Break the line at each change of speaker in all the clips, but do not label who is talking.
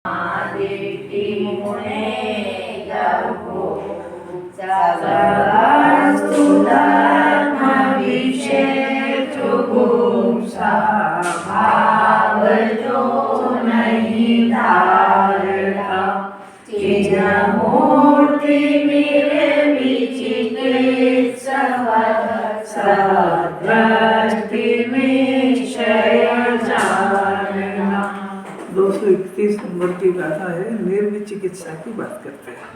आदिति मुने गर्भो सगस्तु धर्मविषेतुगुप्सा भावजो नहीं धारता चिन्मूर्ति मेरे विचिकित्सव सदृष्टि निश्चय जानना।
231 नंबर की गाथा है। निर्विचिकित्सा की बात करते हैं।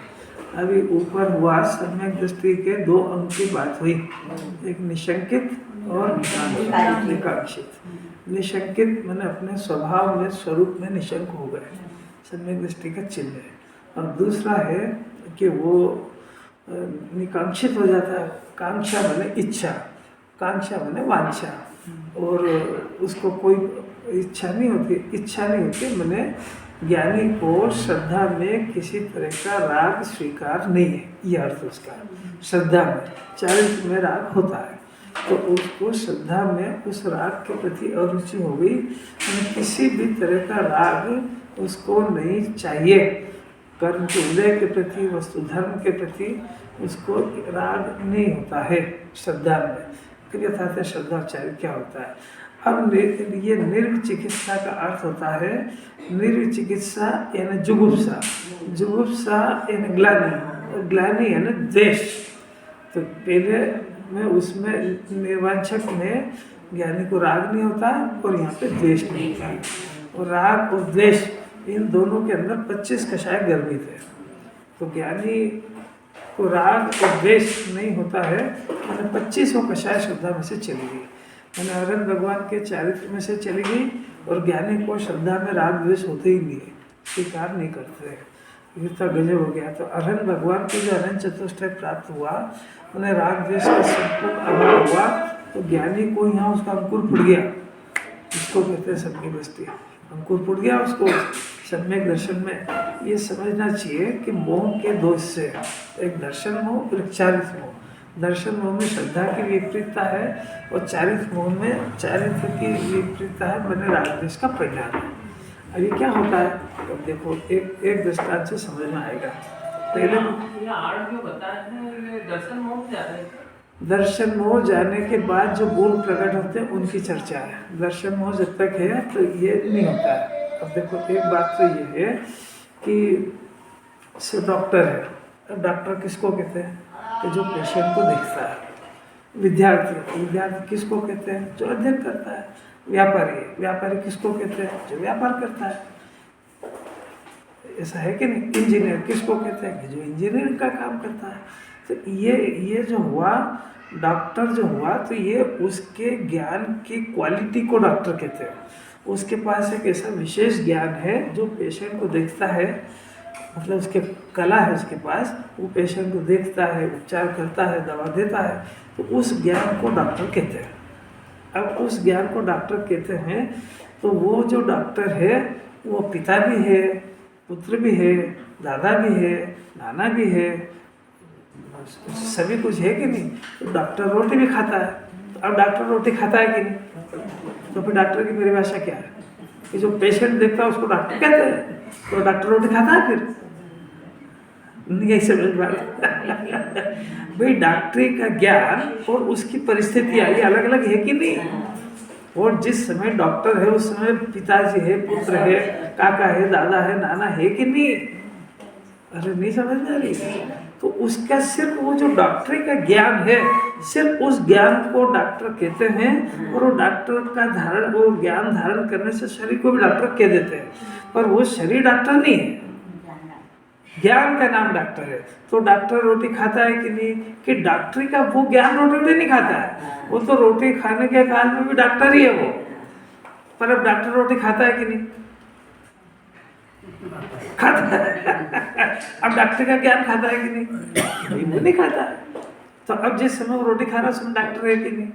अभी ऊपर हुआ सम्यक दृष्टि के 2 अंक की बात हुई, एक निशंकित और निकांक्षित। निशंकित माने अपने स्वभाव में स्वरूप में निशंक हो गए, सम्यक दृष्टि का चिन्ह है। और दूसरा है कि वो निकांक्षित हो जाता है। कांक्षा माने इच्छा, कांक्षा माने वांछा, और उसको कोई इच्छा नहीं होती मैंने ज्ञानी को श्रद्धा में किसी तरह का राग स्वीकार नहीं है, यह अर्थ उसका। श्रद्धा में चारित्र में राग होता है, तो उसको श्रद्धा में उस राग के प्रति अरुचि हो गई। किसी भी तरह का राग उसको नहीं चाहिए। कर्म के उदय के प्रति, वस्तु धर्म के प्रति उसको राग नहीं होता है श्रद्धा में। फिर यथार्थ श्रद्धा चार्य क्या होता है? अब ये निर्विचिकित्सा का अर्थ होता है, निर्विचिकित्सा यानी जुगुप्सा, जुगुप्सा यानी ग्लानि, और ग्लानि यानी द्वेष। तो पहले में उसमें निर्वांछक में ज्ञानी को राग नहीं होता और यहाँ पे द्वेष नहीं होता। और राग और द्वेष इन दोनों के अंदर 25 कषाय गर्भित है। तो ज्ञानी को राग और द्वेष नहीं होता है, मैंने 25 कषाय श्रद्धा में से चली गई, मैंने अरहंत भगवान के चारित्र में से चली गई। और ज्ञानी को श्रद्धा में राग द्वेष होते ही नहीं है, स्वीकार नहीं करते हैं, इतना गजब हो गया। तो अरहंत भगवान को जो अरहंत चतुष्टय प्राप्त हुआ, उन्हें राग द्वेष का संपूर्ण अभाव हुआ, तो ज्ञानी को यहाँ उसका अंकुर फूट गया। इसको कहते हैं सम्यक दृष्टि, अंकुर फूट गया उसको। सम्यक दर्शन में ये समझना चाहिए कि मोह के दोष से, एक दर्शन मोह और एक चारित्र मोह। दर्शन मोह में श्रद्धा की विपरीतता है, और चारित्र मोह में चारित्र की विपरीतता है, मैंने राग द्वेष का परिणाम है। अब ये क्या होता है? तो देखो एक दृष्टांत से समझ में आएगा। पहले दर्शन मोह जाने के बाद जो गुण प्रकट होते हैं उनकी चर्चा है। दर्शन मोह जब तक है तो ये नहीं होता है। अब देखो एक बात तो ये है कि डॉक्टर है, डॉक्टर किसको कहते हैं? कि जो पेशेंट को देखता है। विद्यार्थी किसको कहते हैं? जो अध्ययन करता है। व्यापारी किसको कहते हैं? जो व्यापार करता है। ऐसा है कि नहीं? इंजीनियर किसको कहते हैं? कि जो इंजीनियरिंग का काम करता है। तो ये जो हुआ, डॉक्टर जो हुआ, तो ये उसके ज्ञान की क्वालिटी को डॉक्टर कहते हैं। उसके पास एक ऐसा विशेष ज्ञान है जो पेशेंट को देखता है, मतलब उसके कला है उसके पास, वो पेशेंट को देखता है, उपचार करता है, दवा देता है, तो उस ज्ञान को डॉक्टर कहते हैं। अब उस ज्ञान को डॉक्टर कहते हैं, तो वो जो डॉक्टर है वो पिता भी है, पुत्र भी है, दादा भी है, नाना भी है, सभी कुछ है कि नहीं? तो डॉक्टर रोटी भी खाता है। तो अब डॉक्टर रोटी खाता है कि नहीं? तो फिर डॉक्टर की परिभाषा क्या है? कि जो पेशेंट देखता है उसको डॉक्टर कहते हैं, तो डॉक्टर रोटी खाता है फिर नहीं समझ बात। भाई डॉक्टरी का ज्ञान और उसकी परिस्थितियाँ ये अलग अलग है कि नहीं? और जिस समय डॉक्टर है उस समय पिताजी है, पुत्र है, काका है, दादा है, नाना है कि नहीं? अरे नहीं समझ में आ रही? तो उसका सिर्फ वो जो डॉक्टरी का ज्ञान है, सिर्फ उस ज्ञान को डॉक्टर कहते हैं। और वो डॉक्टर का धारण, वो ज्ञान धारण करने से शरीर को भी डॉक्टर कह देते हैं, पर वो शरीर डॉक्टर नहीं है, ज्ञान का नाम डॉक्टर है। तो डॉक्टर रोटी खाता है कि नहीं? कि डॉक्टरी का वो ज्ञान रोटी नहीं खाता है, वो तो रोटी खाने के काल में भी डॉक्टर ही है वो। पर अब डॉक्टर रोटी खाता है कि नहीं? खाता है। अब डॉक्टर का ज्ञान खाता है कि नहीं? वो नहीं खाता है। तो अब जिस समय वो रोटी खा रहा है उसमें डॉक्टर है कि नहीं?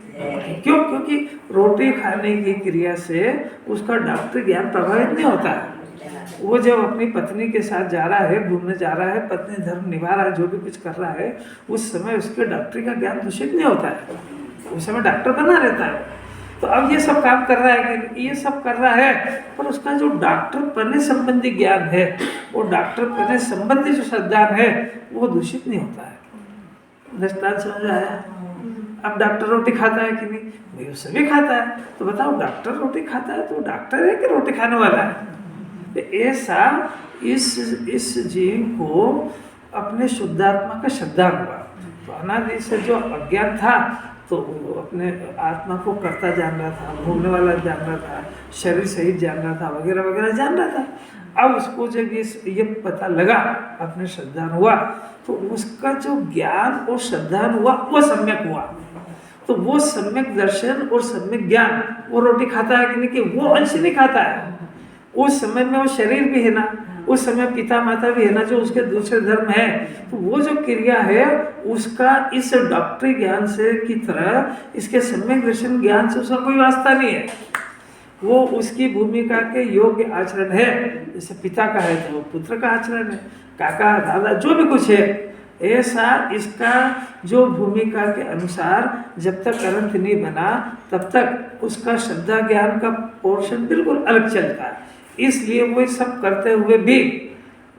क्यों? क्योंकि रोटी खाने की क्रिया से उसका डॉक्टर ज्ञान प्रभावित नहीं होता है। वो जब अपनी पत्नी के साथ जा रहा है, घूमने जा रहा है, पत्नी धर्म निभा रहा है, जो भी कुछ कर रहा है, उस समय उसके डॉक्टरी का ज्ञान दूषित नहीं होता है, उस समय डॉक्टर बना रहता है। तो अब ये सब काम कर रहा है कि ये सब कर रहा है, पर उसका जो डॉक्टर पने संबंधी ज्ञान है, वो डॉक्टर पने संबंधी जो श्रद्धा है, वो दूषित नहीं होता है। दृष्टांत समझ आया? अब डॉक्टर रोटी खाता है कि नहीं? भाई वो सभी खाता है, तो बताओ डॉक्टर रोटी खाता है तो वो डॉक्टर है कि रोटी खाने वाला है? तो ऐसा इस जीव को अपने शुद्धात्मा का श्रद्धा हुआ। तो अनादि से जो अज्ञान था, तो वो अपने आत्मा को कर्ता जान रहा था, भोगने वाला जान रहा था, शरीर सहित जान रहा था, वगैरह वगैरह जान रहा था। अब उसको जब ये पता लगा, अपने श्रद्धा हुआ, तो उसका जो ज्ञान और श्रद्धा हुआ वो सम्यक हुआ। तो वो सम्यक दर्शन और सम्यक ज्ञान, वो रोटी खाता है कि नहीं? कि वो अंश नहीं खाता है। उस समय में वो शरीर भी है ना, उस समय पिता माता भी है ना, जो उसके दूसरे धर्म है। तो वो जो क्रिया है उसका इस डॉक्टरी ज्ञान से की तरह इसके सम्यक दर्शन ज्ञान से उसका कोई वास्ता नहीं है। वो उसकी भूमिका के योग्य आचरण है। जैसे पिता का है तो वो पुत्र का आचरण है, काका दादा जो भी कुछ है, ऐसा इसका जो भूमिका के अनुसार जब तक अनंत नहीं बना तब तक उसका श्रद्धा ज्ञान का पोर्शन बिल्कुल अलग चलता है। इसलिए वो सब करते हुए भी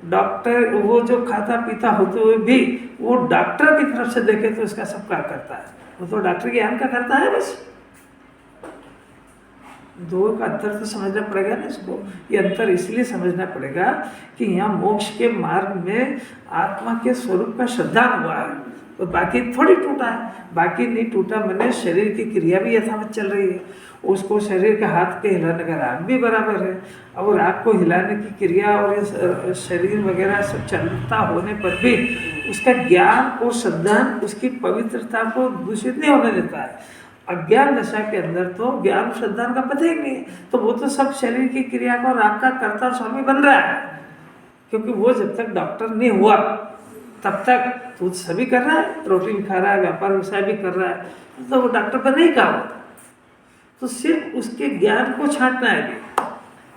डॉक्टर, वो जो खाता पीता होते हुए भी वो डॉक्टर की तरफ से देखे तो इसका सब क्या करता है? वो तो डॉक्टर ज्ञान का करता है बस। दो का अंतर तो समझना पड़ेगा ना इसको। ये अंतर इसलिए समझना पड़ेगा कि यहाँ मोक्ष के मार्ग में आत्मा के स्वरूप का श्रद्धा हुआ है, तो बाकी थोड़ी टूटा है। बाकी नहीं टूटा, मैंने शरीर की क्रिया भी यथावत चल रही है। उसको शरीर के हाथ के हिलाने का राग भी बराबर है, और राग को हिलाने की क्रिया और शरीर वगैरह सब चलता होने पर भी उसका ज्ञान और श्रद्धा उसकी पवित्रता को दूषित नहीं होने देता है। अज्ञान दशा के अंदर तो ज्ञान श्रद्धा का पता ही नहीं है, तो वो तो सब शरीर की क्रिया को राग का कर्ता स्वामी बन रहा है। क्योंकि वो जब तक डॉक्टर नहीं हुआ तब तक तो सभी कर रहा है, रोटी भी खा रहा है, व्यापार व्यवसाय भी कर रहा है, तो वो डॉक्टर बने ही कहा। तो सिर्फ उसके ज्ञान को छांटना है।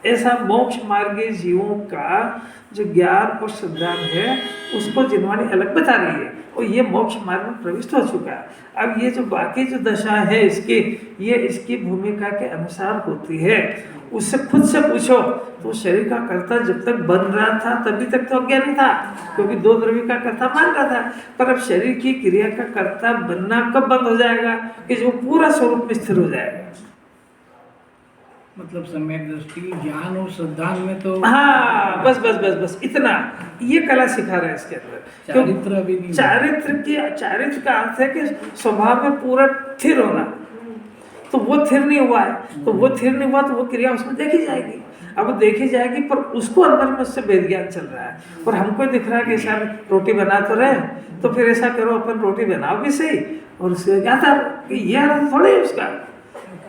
ऐसा मोक्ष मार्गी जीवों का जो ज्ञान और श्रद्धा है उसको जिनवाणी अलग बता रही है, और ये मोक्ष मार्ग में प्रविष्ट हो चुका है। अब ये जो बाकी जो दशा है इसकी, ये इसकी भूमिका के अनुसार होती है। उससे खुद से पूछो तो शरीर का कर्ता जब तक बन रहा था तभी तक तो अज्ञानी था, क्योंकि दो द्रव्य का कर्ता मान रहा था। पर अब शरीर की क्रिया का कर्ता बनना कब बंद हो जाएगा? कि जो पूरा स्वरूप में स्थिर हो जाएगा।
मतलब सम्यक दृष्टि ज्ञान और श्रद्धा में तो
हाँ, बस बस बस बस इतना ये कला सिखा रहे हैं इसके अंदर।
चारित्र अभी नहीं,
चारित्र का अर्थ है कि स्वभाव में पूरा स्थिर होना। तो वो स्थिर नहीं हुआ है, तो वो स्थिर नहीं हुआ तो वो क्रिया उसमें देखी जाएगी। अब वो देखी जाएगी, पर उसको अंदर में उससे वेद ज्ञान चल रहा है। और हमको दिख रहा है कि ऐसा रोटी बना तो रहे, तो फिर ऐसा करो अपन रोटी बनाओ भी सही, और उससे क्या था कि ये अर्थ थोड़े है उसका।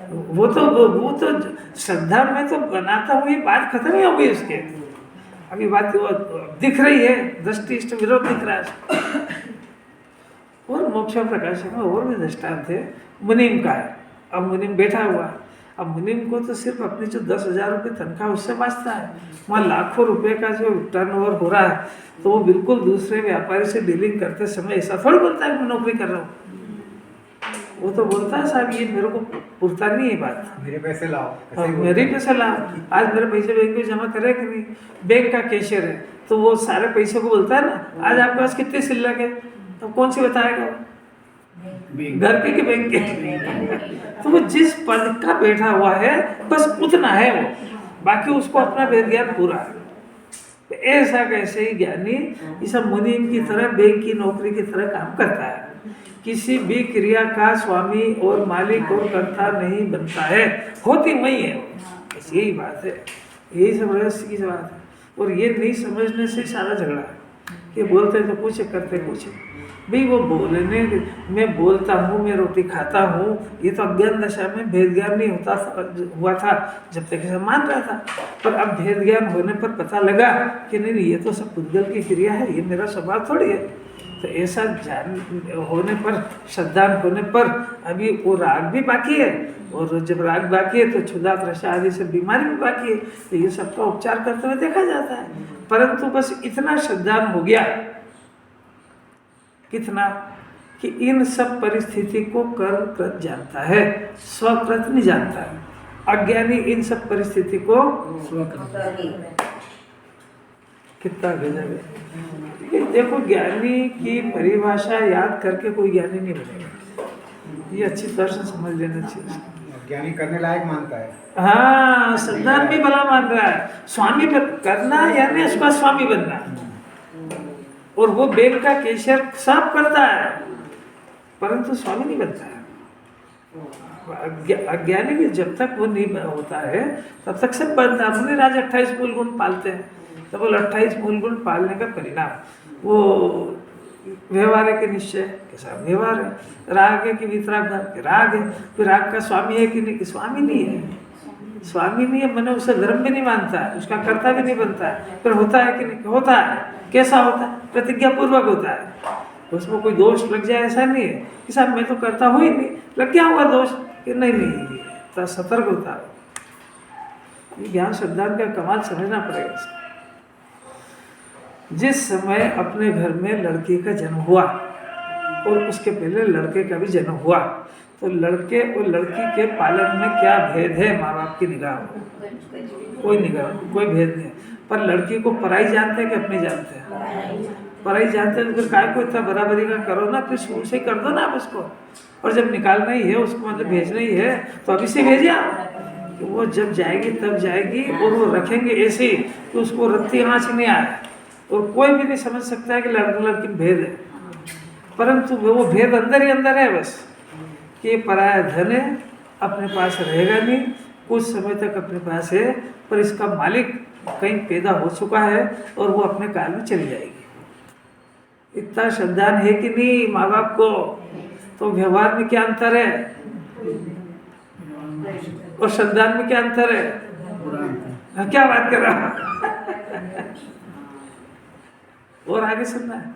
वो तो श्रद्धा में तो बनाता हुई बात खत्म ही हो गई उसके। अभी बात वो दिख रही है, दृष्टि इष्ट विरोध दिख रहा है। और मोक्ष प्रकाश में और भी दृष्टांत है मुनिम का है। अब मुनिम बैठा हुआ, अब मुनिम को तो सिर्फ अपनी जो 10,000 रुपये तनख्वाह उससे वास्ता है। वहाँ लाखों रुपए का जो टर्नओवर हो रहा है, तो वो बिल्कुल दूसरे व्यापारी से डीलिंग करते समय ऐसा थोड़ी बोलता है कि मैं नौकरी कर रहा हूँ। वो तो बोलता है साहब ये मेरे को पुरता नहीं है बात,
मेरे पैसे लाओ,
मेरे पैसे लाओ, आज मेरे पैसे बैंक में जमा करे कि नहीं। बैंक का कैशियर है तो वो सारे पैसे को बोलता है ना, आज आपके पास कितने सिल्लक है, तो कौन सी बताएगा? घर के कि बैंक के? तो वो जिस पद का बैठा हुआ है बस उतना है वो, बाकी उसको अपना वेद ज्ञान पूरा है। तो ऐसा कैसे ही ज्ञानी इस मुनीम की तरह बैंक की नौकरी की तरह काम करता है। किसी भी क्रिया का स्वामी और मालिक और कर्ता नहीं बनता है, होती वही है। बस यही बात है, यही सब रहस्य की बात है। और ये नहीं समझने से सारा झगड़ा है। ये बोलते तो कुछ करते कुछ भाई, वो बोलने मैं बोलता हूँ, मैं रोटी खाता हूँ, ये तो अज्ञान दशा में भेद ज्ञान नहीं हुआ था जब तक ऐसा मान रहा था। पर अब भेद ज्ञान होने पर पता लगा कि नहीं ये तो सब पुद्गल की क्रिया है, ये मेरा स्वभाव थोड़ी है। तो ऐसा जान होने पर, श्रद्धा होने पर अभी वो राग भी बाकी है, और जब राग बाकी है तो क्षुधा तृषा आदि से बीमारी भी बाकी है। तो ये सबका उपचार करते हुए देखा जाता है। परंतु बस इतना श्रद्धा हो गया, कितना कि इन सब परिस्थिति को कर्मकृत जानता है, स्वकृत नहीं जानता है। अज्ञानी इन सब परिस्थिति को
स्वकृत।
कितना गजब है। ये देखो, ज्ञानी की परिभाषा याद करके कोई ज्ञानी नहीं बनेगा, ये अच्छी तरह से समझ लेना चाहिए।
ज्ञानी करने लायक मानता है।
हाँ, संतान भी भला मान रहा है, स्वामी करना यानी उसका स्वामी बनना, और वो बेल का केसर साफ करता है परंतु स्वामी नहीं बनता है। अज्ञानी भी जब तक वो नहीं होता है तब तक सब बनता है। अपने राज 28 मूल गुण पालते हैं, तो बोल 28 मूल गुण पालने का परिणाम वो व्यवहार है कि निश्चय के साथ व्यवहार है, राग है कि वितराग के राग है, फिर राग का स्वामी है कि नहीं, कि स्वामी नहीं है। स्वामी नहीं है मैंने उसे धर्म भी नहीं मानता है, उसका कर्ता भी नहीं बनता है, फिर होता है कि नहीं, होता है। कैसा होता है? प्रतिज्ञा पूर्वक होता है, उसमें कोई दोष लग जाए ऐसा नहीं है कि साहब मैं तो करता हूँ ही नहीं, लग क्या हुआ दोष, कि नहीं तो सतर्क होता है। ये ज्ञान सिद्धांत का कमाल समझना पड़ेगा इसको। जिस समय अपने घर में लड़की का जन्म हुआ और उसके पहले लड़के का भी जन्म हुआ, तो लड़के और लड़की के पालन में क्या भेद है माँ बाप की निगाह में? कोई निगाह, कोई भेद नहीं है। पर लड़की को पराई जानते हैं कि अपनी जानते हैं? पराई जानते हैं, तो फिर काय को इतना बराबरी का करो ना, फिर शुरू से कर दो ना आप उसको। और जब निकालना ही है उसको, मतलब भेजना ही है, तो अभी से भेजिए आप। तो वो जब जाएगी तब जाएगी, और वो रखेंगे ऐसे कि उसको रत्ती आँच नहीं आए, और कोई भी नहीं समझ सकता है कि लड़का लड़की में भेद है। परंतु वो भेद अंदर ही अंदर है बस, कि ये पराया धन है, अपने पास रहेगा नहीं, कुछ समय तक अपने पास है, पर इसका मालिक कहीं पैदा हो चुका है और वो अपने काल में चली जाएगी। इतना श्रद्धान है कि नहीं माँ बाप को? तो व्यवहार में क्या अंतर है और श्रद्धान में क्या अंतर है? हाँ, क्या बात कर रहा और आगे सुनना है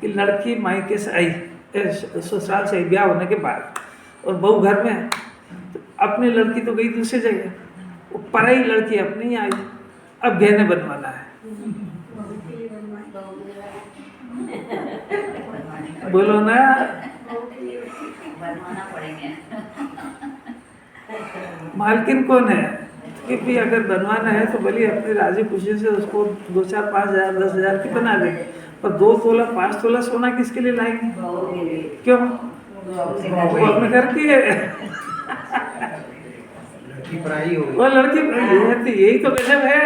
कि लड़की मायके से आई, ससुराल से ब्याह होने के बाद, और बहू घर में है, तो अपनी लड़की तो गई दूसरी जगह, वो पराई लड़की अपनी ही आई, अब गहने बनवाना है। बोलो ना, मालकिन कौन है? कि भी अगर बनवाना है तो भले अपनी राजी खुशी से उसको 2, 4, 5 हज़ार 10 हज़ार की बना देंगे, पर 2 तोला 5 तोला सोना किसके लिए लाएंगे? क्यों? वो अपने घर की है।
लड़की पराई हो गई।
वो लड़की पराई है, तो यही तो गजब है।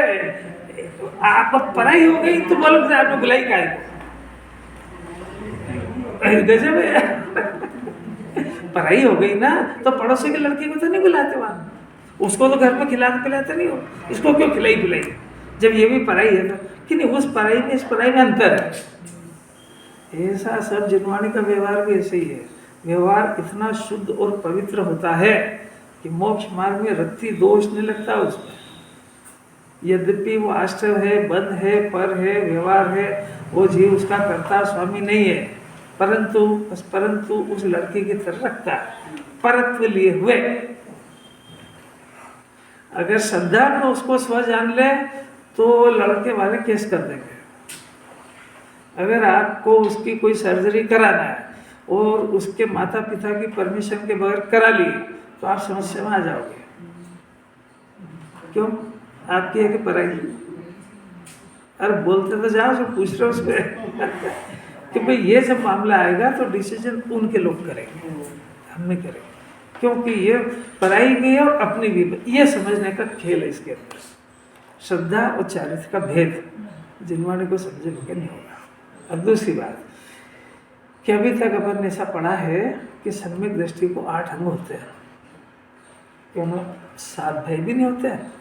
आप पराई हो गई तो बोलो आपने बुलाई का गजब है। पराई हो गई ना, तो पड़ोसी की लड़की को तो नहीं बुलाते वहाँ, उसको तो घर में खिलाते पिलाते नहीं हो, इसको क्यों खिलाई पिलाई? जब ये भी पराई है तो कि नहीं, उस पराई में इस पराई में अंतर है। ऐसा सब जिनवाणी का व्यवहार भी ऐसे ही है। व्यवहार इतना शुद्ध और पवित्र होता है कि मोक्ष मार्ग में रत्ती दोष नहीं लगता उसमें। यद्यपि वो आश्रय है, बंध है, पर है, व्यवहार है, वो जीव उसका कर्ता स्वामी नहीं है, परंतु उस लड़की की तरफ रखता है, परत्व लिए हुए। अगर श्रद्धा में उसको स्व जान ले तो लड़के वाले केस कर देंगे। अगर आपको उसकी कोई सर्जरी कराना है और उसके माता पिता की परमिशन के बगैर करा ली तो आप समस्या में आ जाओगे। क्यों? आपकी है कि पराई? अरे बोलते तो जाओ, जो पूछ रहे हो उसमें कि भाई ये जब मामला आएगा तो डिसीजन उनके लोग करेंगे, हम नहीं करेंगे, क्योंकि ये पराई भी है और अपनी भी। ये समझने का खेल है इसके अंदर। श्रद्धा और चारित्र का भेद जिनवाणी को समझे बगैर नहीं होगा। अब दूसरी बात कि अभी तक अपन ने ऐसा पढ़ा है कि सम्यक दृष्टि को 8 अंग होते हैं, क्यों 7 भय भी नहीं होते हैं,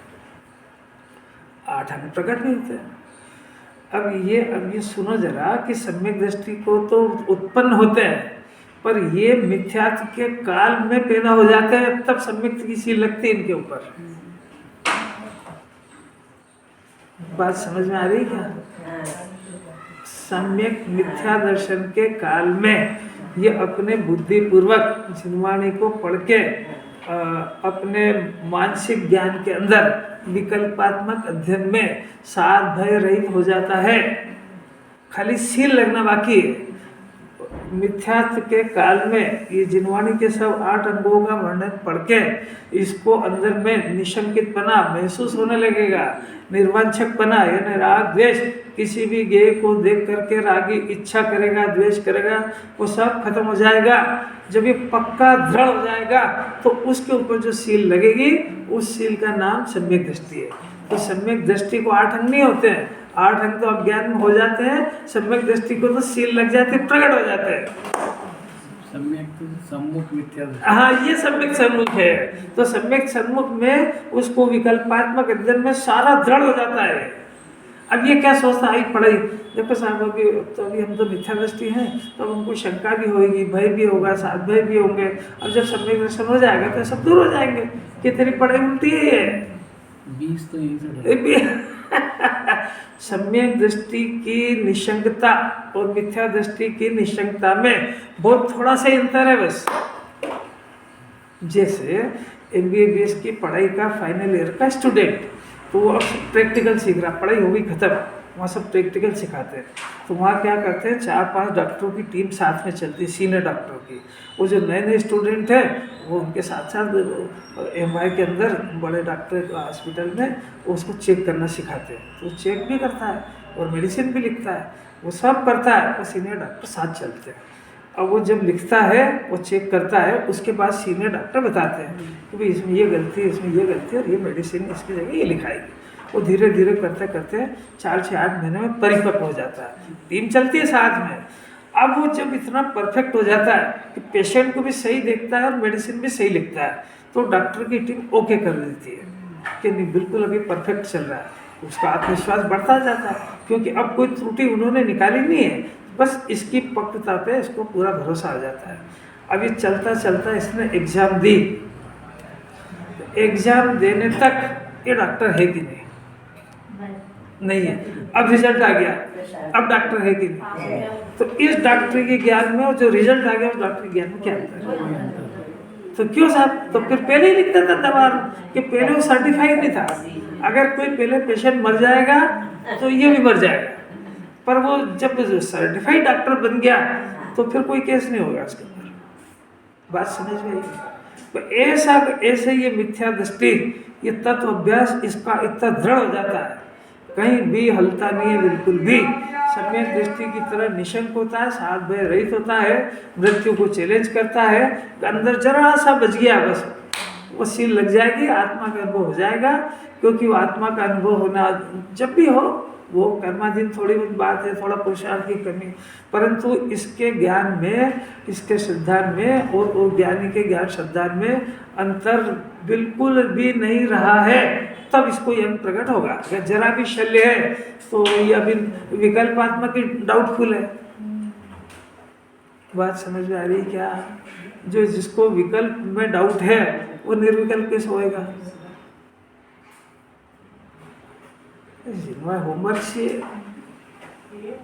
8 अंग प्रकट भी होते हैं। अब ये सुनो जरा कि सम्यक दृष्टि को तो उत्पन्न होते हैं, पर ये मिथ्यात्व के काल में पैदा हो जाते हैं, तब सम्यक की सी लगती है इनके ऊपर। बात समझ में आ रही क्या? सम्यक मिथ्या दर्शन के काल में ये अपने बुद्धि पूर्वक जिनवाणी को पढ़ के अपने मानसिक ज्ञान के अंदर विकल्पात्मक अध्ययन में 7 भय रहित हो जाता है। खाली सील लगना बाकी है। मिथ्यात्व के काल में ये जिनवाणी के सब 8 अंगों का वर्णन पढ़ के इसको अंदर में निशंकितपना महसूस होने लगेगा, निर्वांछकपना यानी राग द्वेष, किसी भी गेय को देख करके रागी इच्छा करेगा, द्वेष करेगा, वो सब खत्म हो जाएगा। जब ये पक्का दृढ़ हो जाएगा तो उसके ऊपर जो सील लगेगी उस सील का नाम सम्यक दृष्टि है। तो सम्यक दृष्टि को 8 अंग नहीं होते हैं, 8 अंग तो अज्ञान में हो जाते हैं, सम्यक दृष्टि को तो सील लग जाते, प्रकट हो जाते हैं।
सम्यक सम्मुख मिथ्या दृष्टि।
हाँ, ये सम्यक सन्मुख है। तो सम्यक सन्मुख में उसको विकल्पात्मक अंदर में सारा दृढ़ हो जाता है। अब ये क्या सोचता है पढ़ाई, देखो साहब अभी हम तो मिथ्या दृष्टि हैं, तो अब हमको शंका भी होगी, भय भी होगा, साथ भय भी होंगे। अब जब सम्यक दर्शन हो जाएगा तो सब दूर हो जाएंगे कि तेरी पढ़ाई उल्टी है।
20 तो यही से
सम्यक दृष्टि की निशंकता और मिथ्या दृष्टि की निशंकता में बहुत थोड़ा सा अंतर है बस। जैसे MBBS की पढ़ाई का फाइनल ईयर का स्टूडेंट, तो वो अब प्रैक्टिकल सीख रहा, पढ़ाई हो गई खत्म, वहाँ सब प्रैक्टिकल सिखाते हैं। तो वहाँ क्या करते हैं, 4-5 डॉक्टरों की टीम साथ में चलती है, सीनियर डॉक्टरों की। वो जो नए नए स्टूडेंट है वो उनके साथ साथ MI के अंदर बड़े डॉक्टर हॉस्पिटल में उसको चेक करना सिखाते हैं। तो चेक भी करता है और मेडिसिन भी लिखता है, वो सब करता है, वो सीनियर डॉक्टर साथ चलते हैं। अब वो जब लिखता है, वो चेक करता है, उसके बाद सीनियर डॉक्टर बताते हैं कि भाई इसमें ये गलती है, इसमें ये गलती है, और ये मेडिसिन इसकी जगह ये लिखाएगी। वो धीरे धीरे करते करते 4 से 8 महीने में परिपक्व हो जाता है, टीम चलती है साथ में। अब वो जब इतना परफेक्ट हो जाता है कि पेशेंट को भी सही देखता है और मेडिसिन भी सही लिखता है, तो डॉक्टर की टीम ओके कर देती है कि नहीं बिल्कुल अभी परफेक्ट चल रहा है। उसका आत्मविश्वास बढ़ता जाता है, क्योंकि अब कोई त्रुटि उन्होंने निकाली नहीं है, बस इसकी पक्वता पे इसको पूरा भरोसा आ जाता है। अब ये चलता चलता इसने एग्जाम दी, एग्जाम देने तक ये डॉक्टर है कि नहीं है। अब रिजल्ट आ गया, अब डॉक्टर है कि नहीं। तो इस डॉक्टरी के ज्ञान में और जो रिजल्ट आ गया उस डॉक्टरी ज्ञान में क्या अंतर है? तो क्यों साहब, तो फिर पहले ही लिखता था दवा कि पहले वो सर्टिफाइड नहीं था। अगर कोई पहले पेशेंट मर जाएगा तो ये भी मर जाएगा, पर वो जब सर्टिफाइड डॉक्टर बन गया तो फिर कोई केस नहीं होगा उसके ऊपर। बात समझ में आई? तो ऐसे ये मिथ्या दृष्टि, ये तत्व अभ्यास इसका इतना दृढ़ हो जाता है, कहीं भी हलता नहीं है बिल्कुल भी। सम्यक दृष्टि की तरह निशंक होता है, साथ भय रहित होता है, मृत्यु को चैलेंज करता है। अंदर जरा सा बच गया बस, वो सील लग जाएगी, आत्मा का अनुभव हो जाएगा। क्योंकि वो आत्मा का अनुभव होना जब भी हो, वो कर्माधीन थोड़ी बहुत बात है, थोड़ा पुरुषार्थ की कमी, परंतु इसके ज्ञान में, इसके सिद्धांत में और वो ज्ञानी के ज्ञान सिद्धांत में अंतर बिल्कुल भी नहीं रहा है, तब इसको यह प्रकट होगा। अगर जरा भी शल्य है तो ये अभी विकल्पात्मक ही डाउटफुल है। बात समझ में आ रही क्या? जो जिसको विकल्प में डाउट है वो निर्विकल्प कैसे होएगा? होमवर्क से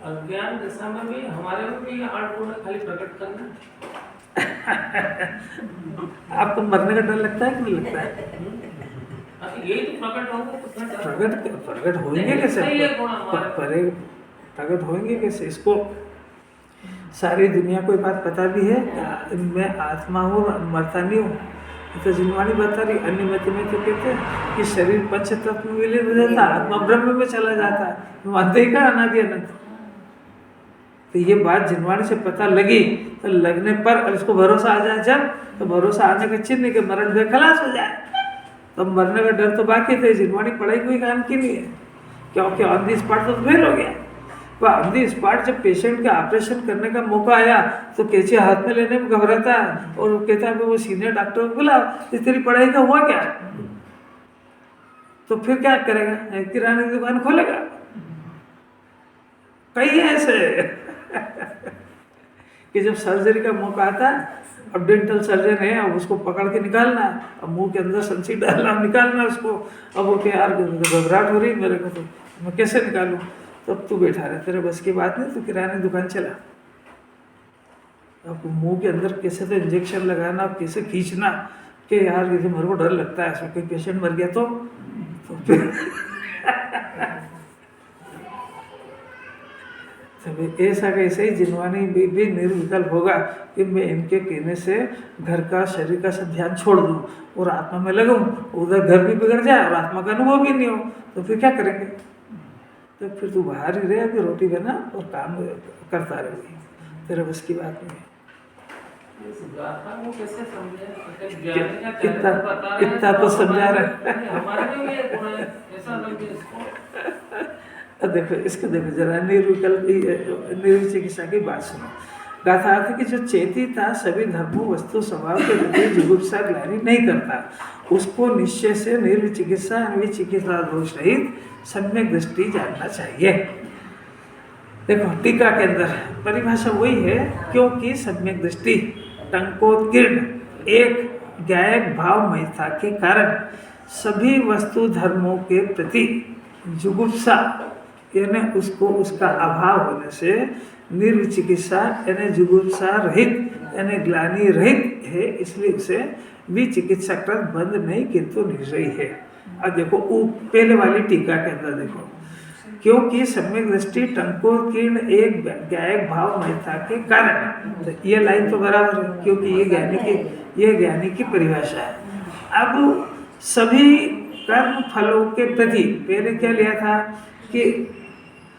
अज्ञान दशा में भी हमारे में भी 8 गुण खाली प्रकट करना।
आपको मरने का डर लगता है कि नहीं लगता है?
यही तो प्रकट होंगे तो
प्रकट होंगे कैसे? प्रकट होंगे कैसे? इसको सारी दुनिया को बात पता भी है, मैं आत्मा हूँ, मरता नहीं हूँ। तो जिनवाणी बता रही, अन्य मत में तो कहते हैं कि शरीर पंच तत्व में विलीन हो जाता है, आत्मा ब्रह्म में चला जाता है, मानते ही का अनादि अनंत। तो ये बात जिनवाणी से पता लगी, तो लगने पर अब इसको भरोसा आ जाए, जब तो भरोसा आने का चिन्ह के मरण से खलास हो जाए। तो मरने का डर तो बाकी थे, जिनवाणी पढ़ाई कोई काम की नहीं है, क्योंकि ऑन दी स्पॉट तो फेल हो गया। वह ऑन दी स्पॉट जब पेशेंट का ऑपरेशन करने का मौका आया तो कैचे हाथ में लेने में घबराता है, और वो कहता है वो सीनियर डॉक्टर को बुलाओ, इस तेरी पढ़ाई का हुआ क्या? तो फिर क्या करेगा? किराने की दुकान खोलेगा? कई ऐसे कि जब सर्जरी का मौका आता है, अब डेंटल सर्जन है, अब उसको पकड़ के निकालना है, अब मुंह के अंदर संसी डालना, निकालना उसको। अब वो क्या यार घबराहट हो रही मेरे को, तो मैं कैसे निकालूं? तब तू बैठा रहे, तेरे बस की बात नहीं, तू किराने दुकान चला। अब मुंह के अंदर कैसे तो इंजेक्शन लगाना, कैसे खींचना कि यार ये तो मेरे को डर लगता है, इसमें कोई पेशेंट मर गया तो फिर तो ऐसा कैसे ही जिनवानी भी निर्विकल्प होगा कि मैं इनके कहने से घर का शरीर का सब ध्यान छोड़ दूँ और आत्मा में लगूँ, उधर घर भी बिगड़ जाए और आत्मा का अनुभव भी नहीं हो, तो फिर क्या करेंगे? तो फिर तू बाहर ही रहे, अभी रोटी बना और काम करता रहे, तेरे बस की बात नहीं है।
गाथा वो कैसे समझे?
इतना तो समझा रहे।
हमारे में ये गुण है, ऐसा लगे इसको।
देखो इसको देखो जरा, निर्विकल्प निर्विचिकित्सा की बात सुनो। गाथा अर्थ कि जो चेती था सभी धर्मों वस्तु स्वभाव के प्रति जुगुप्सा ग्लानि नहीं करता, उसको निश्चय से निर्विचिकित्सा विचिकित्सा दोष रहित सम्यक दृष्टि जानना चाहिए। देखो टीका के अंदर परिभाषा वही है, क्योंकि सम्यक दृष्टि टंकोत्कीर्ण एक ज्ञायक भाव महत्ता के कारण सभी वस्तु धर्मों के प्रति जुगुप्सा यानी उसको उसका अभाव होने से निर्विचिकित्सा यानी जुगुप्सा रहित यानी ग्लानि रहित है, इसलिए उसे विचिकित्साकृत बंद नहीं किंतु निर्जयी है। अब देखो पहले वाली टीका के अंदर देखो, क्योंकि सम्यक दृष्टि टंकोत्कीर्ण एक ज्ञायक भाव महत्ता के कारण, तो ये लाइन तो बराबर है, क्योंकि ये ज्ञानी की परिभाषा है। अब सभी कर्म फलों के प्रति पहले क्या लिया था कि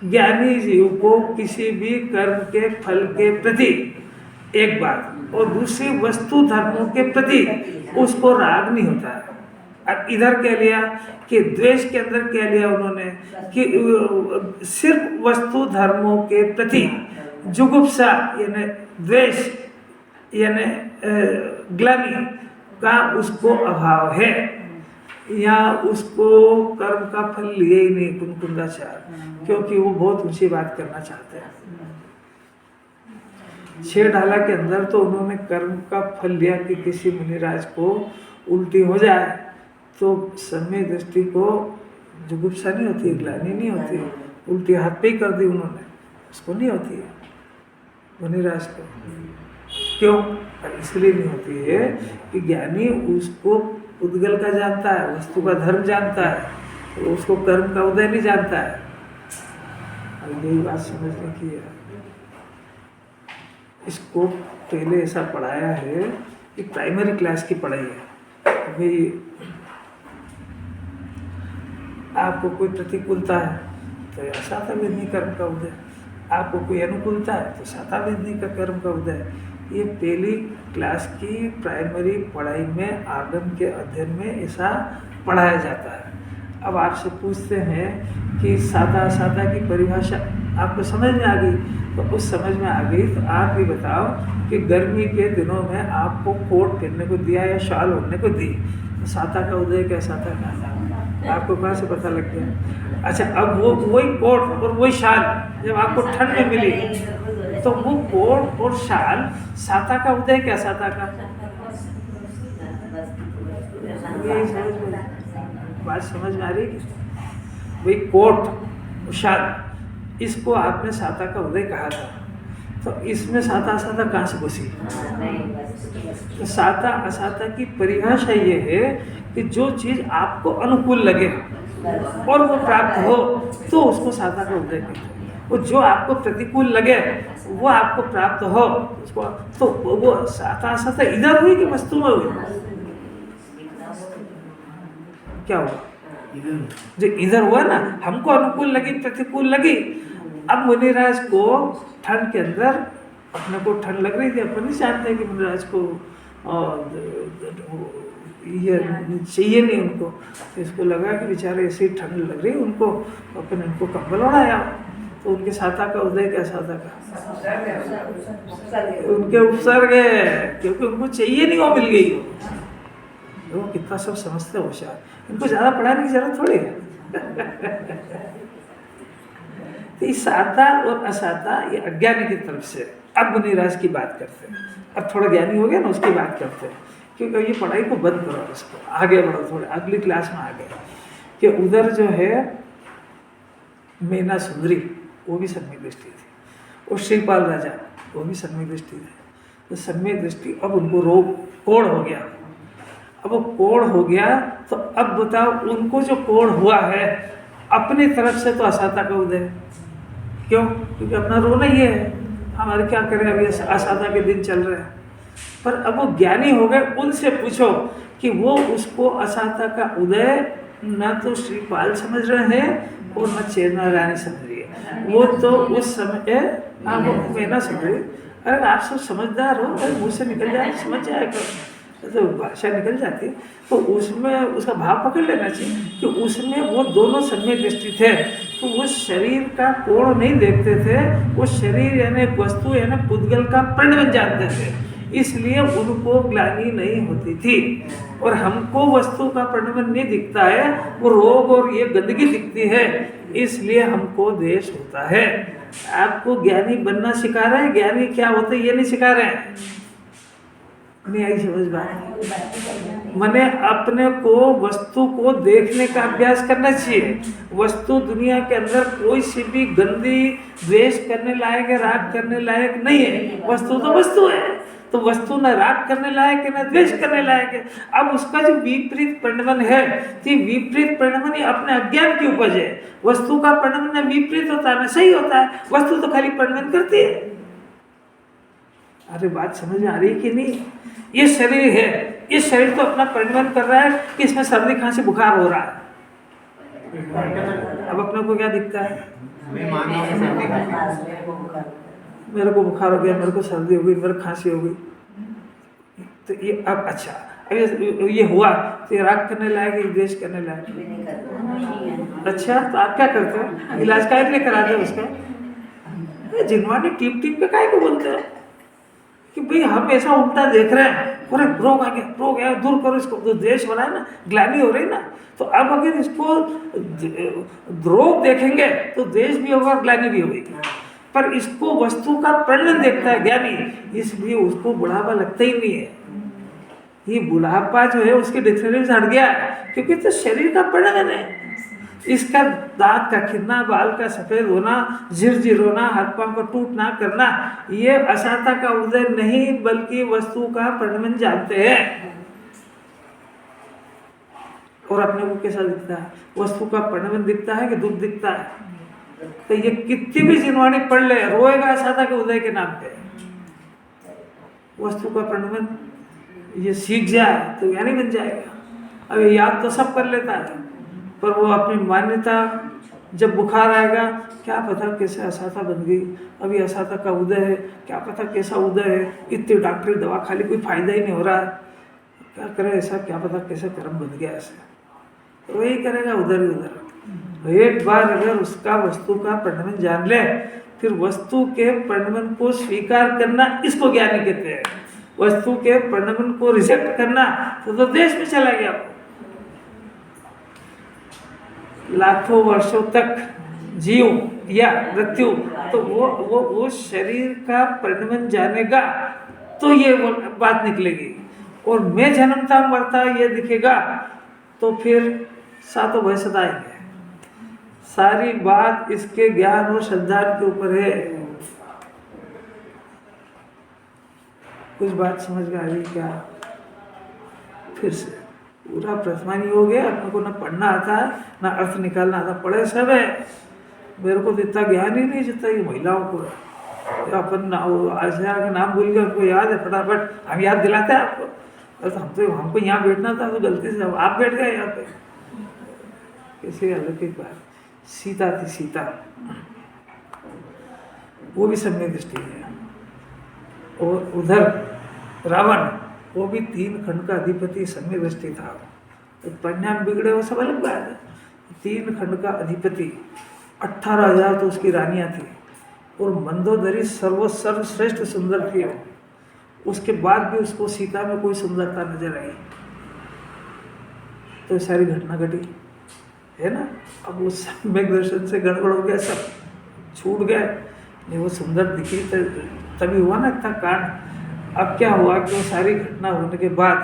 ज्ञानी जीव को किसी भी कर्म के फल के प्रति एक बात, और दूसरी वस्तु धर्मों के प्रति उसको राग नहीं होता है। अब इधर क्या लिया कि द्वेष के अंदर क्या लिया उन्होंने कि सिर्फ वस्तु धर्मों के प्रति जुगुप्सा यानी द्वेष यानी ग्लानि का उसको अभाव है, या उसको कर्म का फल लिए ही नहीं कुंकुंदाचार, क्योंकि वो बहुत ऊंची बात करना चाहते हैं। 6 ढाला के अंदर तो उन्होंने कर्म का फल लिया कि किसी मुनिराज को उल्टी हो जाए तो सम्यक दृष्टि को जुगुप्सा नहीं होती, ग्लानि नहीं होती, उल्टी हाथ पे ही कर दी उन्होंने, उसको नहीं होती है मुनिराज को। क्यों? इसलिए नहीं होती है कि ज्ञानी उसको उद्गल का जानता है, वस्तु का धर्म जानता है, तो उसको कर्म का उदय नहीं जानता है। अब यही बात समझने की है। इसको पहले ऐसा पढ़ाया है कि प्राइमरी क्लास की पढ़ाई है। अभी आपको कोई प्रतिकूलता है तो सातावेदनी कर्म का उदय, आपको कोई अनुकूलता है तो सातावेदनी का कर्म का उदय। ये पहली क्लास की प्राइमरी पढ़ाई में आगम के अध्ययन में ऐसा पढ़ाया जाता है। अब आपसे पूछते हैं कि साता की परिभाषा आपको समझ में आ गई, तो उस समझ में आ गई तो आप ये बताओ कि गर्मी के दिनों में आपको कोट पहनने को दिया या शॉल ओढ़ने को दी, तो साता का उदय क्या साता का आपको कहाँ से पता लग गया? अच्छा, अब वो वही कोट और वही शाल जब आपको ठंड में मिली, तो वो कोट और शाल साता का उदय क्या साता का? बात समझ में आ रही है? वही कोट शाल, इसको आपने साता का उदय कहा था, तो इसमें साता असाता कहाँ से घुसी? तो साता असाता की परिभाषा ये है कि जो चीज़ आपको अनुकूल लगे और वो प्राप्त हो तो उसको साता का उदय कहते हैं, और जो आपको प्रतिकूल लगे वो आपको प्राप्त हो उसको, तो वो साता असाता इधर हुई कि वस्तु में हुई? क्या हुआ? जो इधर हुआ ना, हमको अनुकूल लगी प्रतिकूल लगी। अब मुनिराज को ठंड के अंदर अपने को ठंड लग रही थी, अपन नहीं जानते कि मुनिराज को ये चाहिए नहीं उनको, तो इसको लगा कि बेचारे ऐसे ही ठंड लग रही उनको, अपन इनको कंबल ओढ़ाया, तो उनके साता का उदय क्या साता का? उनके उपसर्ग है, क्योंकि उनको चाहिए नहीं, वो मिल गई। वो कितना सब समझते हैं होशियार, इनको ज़्यादा पढ़ाने की जरूरत थोड़ी है। तो इस साता और असाता ये अज्ञानी की तरफ से। अब मुनिराज की बात करते हैं, अब थोड़ा ज्ञानी हो गया ना उसकी बात करते हैं, क्योंकि ये पढ़ाई को बंद करो, इसको आगे बढ़ो, थोड़े अगली क्लास में आगे कि उधर जो है मैना सुंदरी वो भी सम्यक दृष्टि थी, और श्रीपाल राजा वो भी सम्यक दृष्टि थे। तो सम्यक दृष्टि अब उनको रोग कोढ़ हो गया। अब वो कोढ़ हो गया तो अब बताओ उनको जो कोढ़ हुआ है अपनी तरफ से तो असाता का उदय, क्यों? क्योंकि अपना रोना ही है, हमारे क्या करें, अभी असाधा के दिन चल रहे हैं। पर अब वो ज्ञानी हो गए, उनसे पूछो कि वो उसको असाधा का उदय न तो श्रीपाल समझ रहे हैं और न चेतना रानी समझ रही है। वो तो उस समय आप मैं ना समझ रही। अरे आप सब समझदार हो, अरे मुँह से निकल जाए समझ जाए तो भाषा निकल जाती, तो उसमें उसका भाव पकड़ लेना चाहिए कि उसमें वो दोनों सम्यक दृष्टि थे। तो वो शरीर का कोण नहीं देखते थे, वो शरीर यानी वस्तु यानी पुद्गल का प्रणवन जानते थे, इसलिए उनको ग्लानि नहीं होती थी। और हमको वस्तु का प्रणवन नहीं दिखता है, वो रोग और ये गंदगी दिखती है, इसलिए हमको द्वेष होता है। आपको ज्ञानी बनना सिखा रहे हैं, ज्ञानी क्या होते ये नहीं सिखा रहे हैं। नहीं आई समझ बात? मैंने अपने को वस्तु को देखने का अभ्यास करना चाहिए। वस्तु दुनिया के अंदर कोई सी भी गंदी द्वेष करने लायक है, राग करने लायक नहीं है। वस्तु तो वस्तु है, तो वस्तु न राग करने लायक है न द्वेष करने लायक है। अब उसका जो विपरीत परिणमन है, तो विपरीत परिणमन अपने अज्ञान की उपज है। वस्तु का परिणमन न विपरीत होता है न सही होता है, वस्तु तो खाली परिणमन करती है। अरे बात समझ में आ रही कि नहीं? ये शरीर है, इस शरीर तो अपना परिणमन कर रहा है कि इसमें सर्दी खांसी बुखार हो रहा है। अब अपने को क्या दिखता है?
मैं मान रहा हूँ सर्दी खांसी।
मेरे को बुखार हो गया, मेरे को सर्दी हो गई, मेरे को खांसी हो गई, तो ये अब अच्छा अब ये हुआ तो ये राग करने लायक, ये द्वेष करने लायक। अच्छा तो आप क्या करते हो? इलाज काय के लिए कराते हो उसका? जिनवानी टीप टीप पे काय को बोलते हो कि भाई हम ऐसा उल्टा देख रहे हैं, अरे रोग आ गया, रोग आया, दूर करो इसको। तो द्वेष बना है ना, ग्लानि हो रही ना, तो अब अगर इसको रोग देखेंगे तो द्वेष भी होगा और ग्लानि भी होगी। पर इसको वस्तु का परिणमन देखता है ज्ञानी, इसलिए उसको बुढ़ापा लगता ही नहीं है। ये बुढ़ापा जो है उसके डिक्शनरी से हट गया है, क्योंकि तो शरीर का परिणमन है। इसका दांत का खिलना, बाल का सफेद होना, झिरझिर होना, हाथ पांव का टूटना करना, ये असाता का उदय नहीं बल्कि वस्तु का परिणमन जानते हैं। और अपने को कैसा दिखता है? वस्तु का परिणमन दिखता है कि दुख दिखता है? तो ये कितनी भी जिनवाणी पढ़ ले, रोएगा असाता के उदय के नाम पे। वस्तु का परिणमन ये सीख जाए तो ज्ञानी बन जाएगा। अब याद तो सब कर लेता है, पर वो अपनी मान्यता, जब बुखार आएगा क्या पता कैसे असाता बन गई, अभी असाता का उदय है, क्या पता कैसा उदय है, इतनी डॉक्टरी दवा खाली कोई फायदा ही नहीं हो रहा है, क्या करे ऐसा, क्या पता कैसे कर्म बन गया ऐसे। तो वही करेगा उधर ही उधर। एक बार अगर उसका वस्तु का परिणमन जान ले, फिर वस्तु के परिणमन को स्वीकार करना इसको ज्ञानी कहते हैं। वस्तु के परिणमन को रिजेक्ट करना तो देश में चला गया। लाखों वर्षों तक जीव या मृत्यु, तो वो शरीर का परिणमन जानेगा तो ये वो बात निकलेगी। और मैं जन्मता मरता ये दिखेगा तो फिर सातों भय सताएंगे। सारी बात इसके ज्ञान और श्रद्धा के ऊपर है। कुछ बात समझ में आ रही क्या? फिर से पूरा प्रथमानी हो गया। अपने को ना पढ़ना आता है ना अर्थ निकालना आता, पढ़े सब है। मेरे को तो इतना ज्ञान ही नहीं जितना ये महिलाओं को है। तो अपन आचार्य का नाम भूल गए, उनको याद है फटाफट, हम याद दिलाते हैं आपको। तो हमको यहाँ बैठना था तो गलती से आप बैठ गए यहाँ पे। कैसे अलौकिक बात। सीता थी, सीता वो भी सम्यक दृष्टि है। और उधर रावण, वो भी 3 खंड का अधिपति सम्यक दृष्टि था। तो परिणाम बिगड़े वो सब अलग बात है। 3 खंड का अधिपति, 18,000 तो उसकी रानियां थी, और मंदोदरी सर्वश्रेष्ठ सुंदर थी। उसके बाद भी उसको सीता में कोई सुंदरता नजर आई, तो सारी घटना घटी है ना। अब वो सम्यक दर्शन से गड़बड़ हो गया, सब छूट गए। नहीं वो सुंदर दिखी तभी हुआ ना इतना कांड। अब क्या हुआ कि वो सारी घटना होने के बाद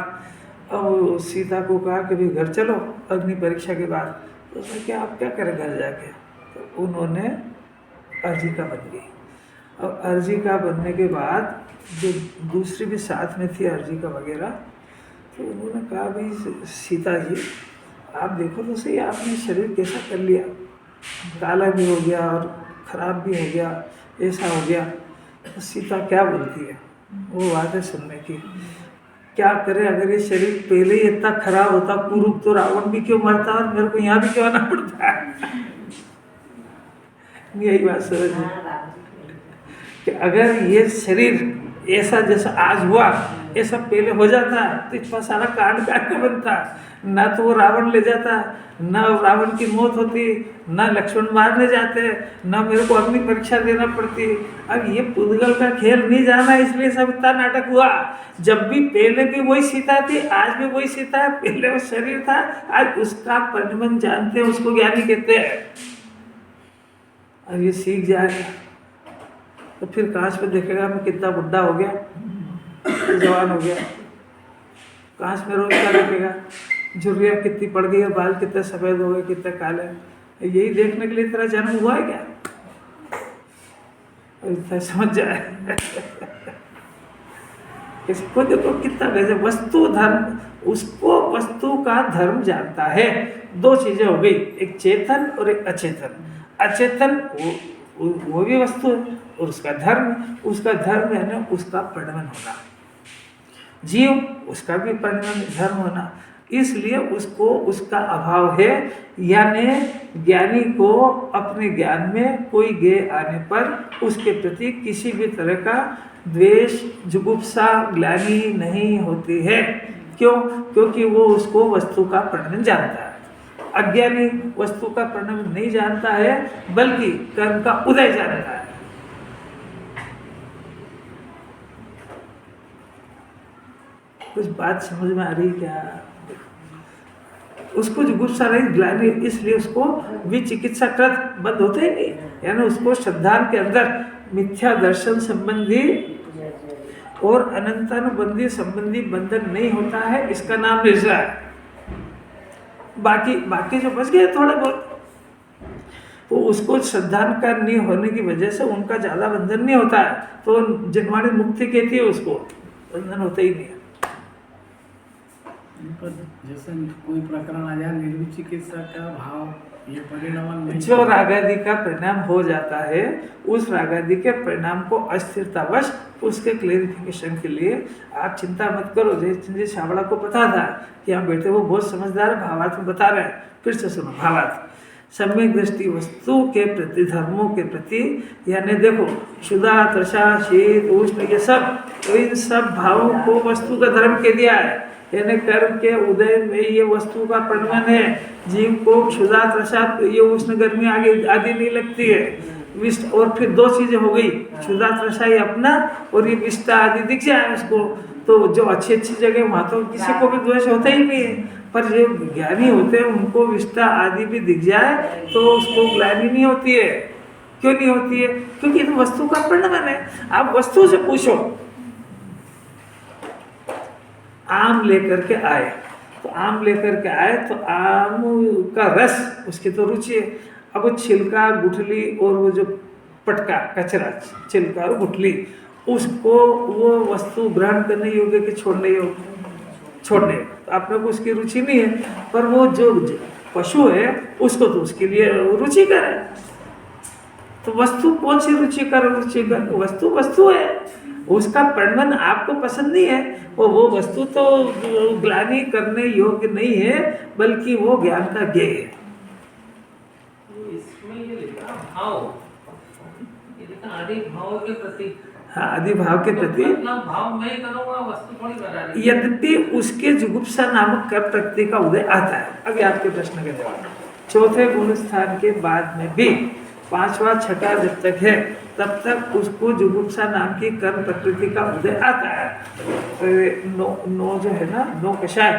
अब सीता को कहा कि भाई घर चलो अग्नि परीक्षा के बाद। तो उसने क्या आप क्या करें घर जाके? तो उन्होंने अर्जिका बन गई। अब अर्जिका बनने के बाद जो दूसरी भी साथ में थी अर्जिका वगैरह, तो उन्होंने कहा भाई सीता जी आप देखो तो सही, आपने शरीर कैसा कर लिया, काला भी हो गया और खराब भी हो गया, ऐसा हो गया, तो सीता क्या बोलती है? वो बात है सुनने की। क्या करे, अगर ये शरीर पहले ही इतना खराब होता कुरूप, तो रावण भी क्यों मरता और मेरे को यहाँ भी क्यों आना पड़ता है? यही बात समझ कि अगर ये शरीर ऐसा जैसा आज हुआ ऐसा पहले हो जाता तो इतना सारा कांड का बनता, ना तो वो रावण ले जाता, ना रावण की मौत होती, ना लक्ष्मण मारने जाते, ना मेरे को अग्नि परीक्षा देना पड़ती। अब ये पुद्गल का खेल नहीं जाना, इसलिए सब इतना नाटक हुआ। जब भी पहले भी वही सीता थी, आज भी वही सीता है, पहले वो शरीर था, आज उसका परिणमन जानते हैं, उसको ज्ञानी कहते हैं। अब ये सीख जाएगा तो फिर कांच पे देखेगा मैं कितना बुढ़ा हो गया, जवान हो गया। कांच में रोज क्या देखेगा? झुर्रियाँ कितनी पड़ गई है, बाल कितने सफ़ेद हो गए, कितने काले। यही देखने के लिए तेरा जन्म हुआ है क्या? इतना समझ जाए। इसको देखो कितना गजब वस्तु धर्म, उसको वस्तु का धर्म जानता है। दो चीजें हो गई, एक चेतन और एक अचेतन। अचेतन वो भी वस्तु है और उसका धर्म है ना उसका परिणमन होना। जीव उसका भी परिणमन धर्म होना, इसलिए उसको उसका अभाव है। यानी ज्ञानी को अपने ज्ञान में कोई गेय आने पर उसके प्रति किसी भी तरह का द्वेष, जुगुप्सा, ग्लानि नहीं होती है। क्यों? क्योंकि वो उसको वस्तु का परिणमन जानता है। अज्ञानी वस्तु का परिणमन नहीं जानता है, बल्कि कर्म का उदय जानता है। कुछ बात समझ में आ रही क्या? उसको जुगुप्सा नहीं, ग्लानि, इसलिए उसको विचिकित्साकृत बंद होते ही नहीं। यानी उसको श्रद्धान के अंदर मिथ्या दर्शन संबंधी और अनंतानुबंधी संबंधी बंधन नहीं होता है, इसका नाम निर्जरा है। बाकी जो बच गए थोड़े बहुत, तो उसको श्रद्धान का नहीं होने की वजह से उनका ज्यादा बंधन नहीं होता है, तो जिनवाणी मुक्ति कहती है, उसको बंधन होता ही नहीं है।
जैसे कोई प्रकरण आ जाए निर्विचिकित्सा का भाव, ये परिणाम
जो रागादि का परिणाम हो जाता है, उस रागादि के परिणाम को अस्थिरतावश उसके क्लेरिफिकेशन के लिए आप चिंता मत करो। जैसे छाबड़ा को पता था कि हम बेटे वो बहुत समझदार है, भावार्थ में बता रहे हैं। फिर से सुनो भावार्थ। सम्यक दृष्टि वस्तु के प्रति, धर्मों के प्रति, यानी देखो क्षुधा, तृषा, शीत, उष्ण, ये सब, तो इन सब भावों को वस्तु का धर्म कह दिया है। यानी कर्म के उदय में ये वस्तु का परिणमन है। जीव को क्षुधा, तृषा, ये उष्ण, गर्मी आदि नहीं लगती है। विष्ट, और फिर दो चीजें हो गई, क्षुधा, तृषा ये अपना, और ये विष्टा आदि दिख जाए उसको, तो जो अच्छी जगह वहाँ तो किसी को भी द्वेष होता ही नहीं है। पर जो ज्ञानी होते हैं उनको विष्टा आदि भी दिख जाए तो उसको ग्लानि नहीं होती है। क्यों नहीं होती है? क्योंकि तो वस्तु का परिणमन है। आप वस्तु से पूछो, आम लेकर के आए, तो आम लेकर के आए तो आम का रस, उसकी तो रुचि है। अब वो छिलका, गुठली और वो जो पटका, कचरा, छिलका और गुठली, उसको वो वस्तु ग्रहण करने योग्य कि छोड़ने योग्य? छोड़ने। तो आप लोग को उसकी रुचि नहीं है, पर वो जो पशु है उसको तो उसके लिए रुचिकर है। तो वस्तु कौन सी रुचिकर? वस्तु है, उसका परिणमन आपको पसंद नहीं है, वो वस्तु तो ग्लानि करने योग्य नहीं है, बल्कि वो ज्ञान का ज्ञेय है।
इसमें ये लिखा भाव, ये लिखा आदि भाव के प्रति।
हाँ, आदि भाव के प्रति,
मतलब भाव मैं करूँगा, वस्तु थोड़ी बता रही है।
यद्यपि उसके जुगुप्सा नामक कर प्रकृति का उदय आता है। अभी आपके प्रश्न का जवाब, चौथे गुण स्थान के बाद में भी पांचवा छठा जब तक है तब तक उसको जुगुप्सा नाम की कर्म प्रकृति का उदय आता है। नो जो है ना, नो कषाय,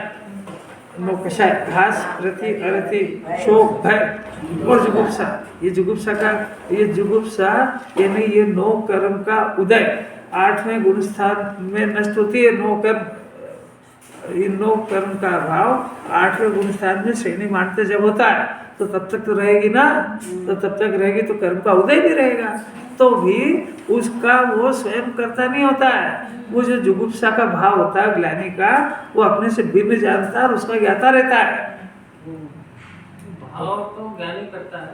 घास, प्रति, अरति, शोक, भय और जुगुप्सा। ये जुगुप्सा यानी ये नौ कर्म का उदय 8वें गुण स्थान में नष्ट होती है। नौ कर्म का भाव 8वें गुण स्थान में श्रेणी मानते जब होता है, तो तब तक तो रहेगी ना, तो तब तक रहेगी तो कर्म का उदय भी रहेगा। तो भी उसका वो स्वयं करता नहीं होता है। वो जो जुगुप्सा का भाव होता है ग्लानि का, वो अपने से भिन्न जानता है और उसका ज्ञाता रहता है।
भाव तो ज्ञानी करता है।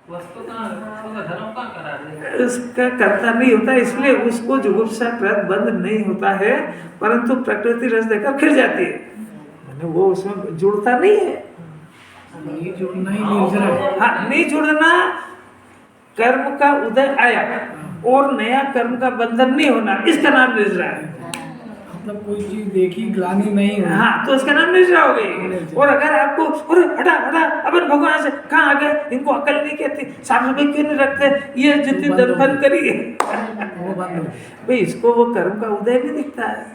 वस्तु का धर्म का करा दे।
उसका कर्ता नहीं होता, इसलिए उसको जुगुप्सा कृत बंध नहीं होता है, परंतु प्रकृति रस देकर खिल जाती है। मैंने वो उसमें जुड़ता नहीं है।
नहीं जुड़ना ही निर्जरा है।
हाँ, नहीं जुड़ना, कर्म का उदय आया और नया कर्म का बंधन नहीं होना, इसका नाम निजरा है।
मतलब कोई चीज देखी ग्लानि नहीं हुई।
हाँ, तो उसका नाम निजरा हो गई। और अगर आपको अरे हटा हटा अपन भगवान से कहाँ आ गए, इनको अकल नहीं कहती, साफ सफाई क्यों नहीं रखते, ये जितनी बंद करिए
वो बंद हो गई।
भाई, इसको वो कर्म का उदय भी दिखता है।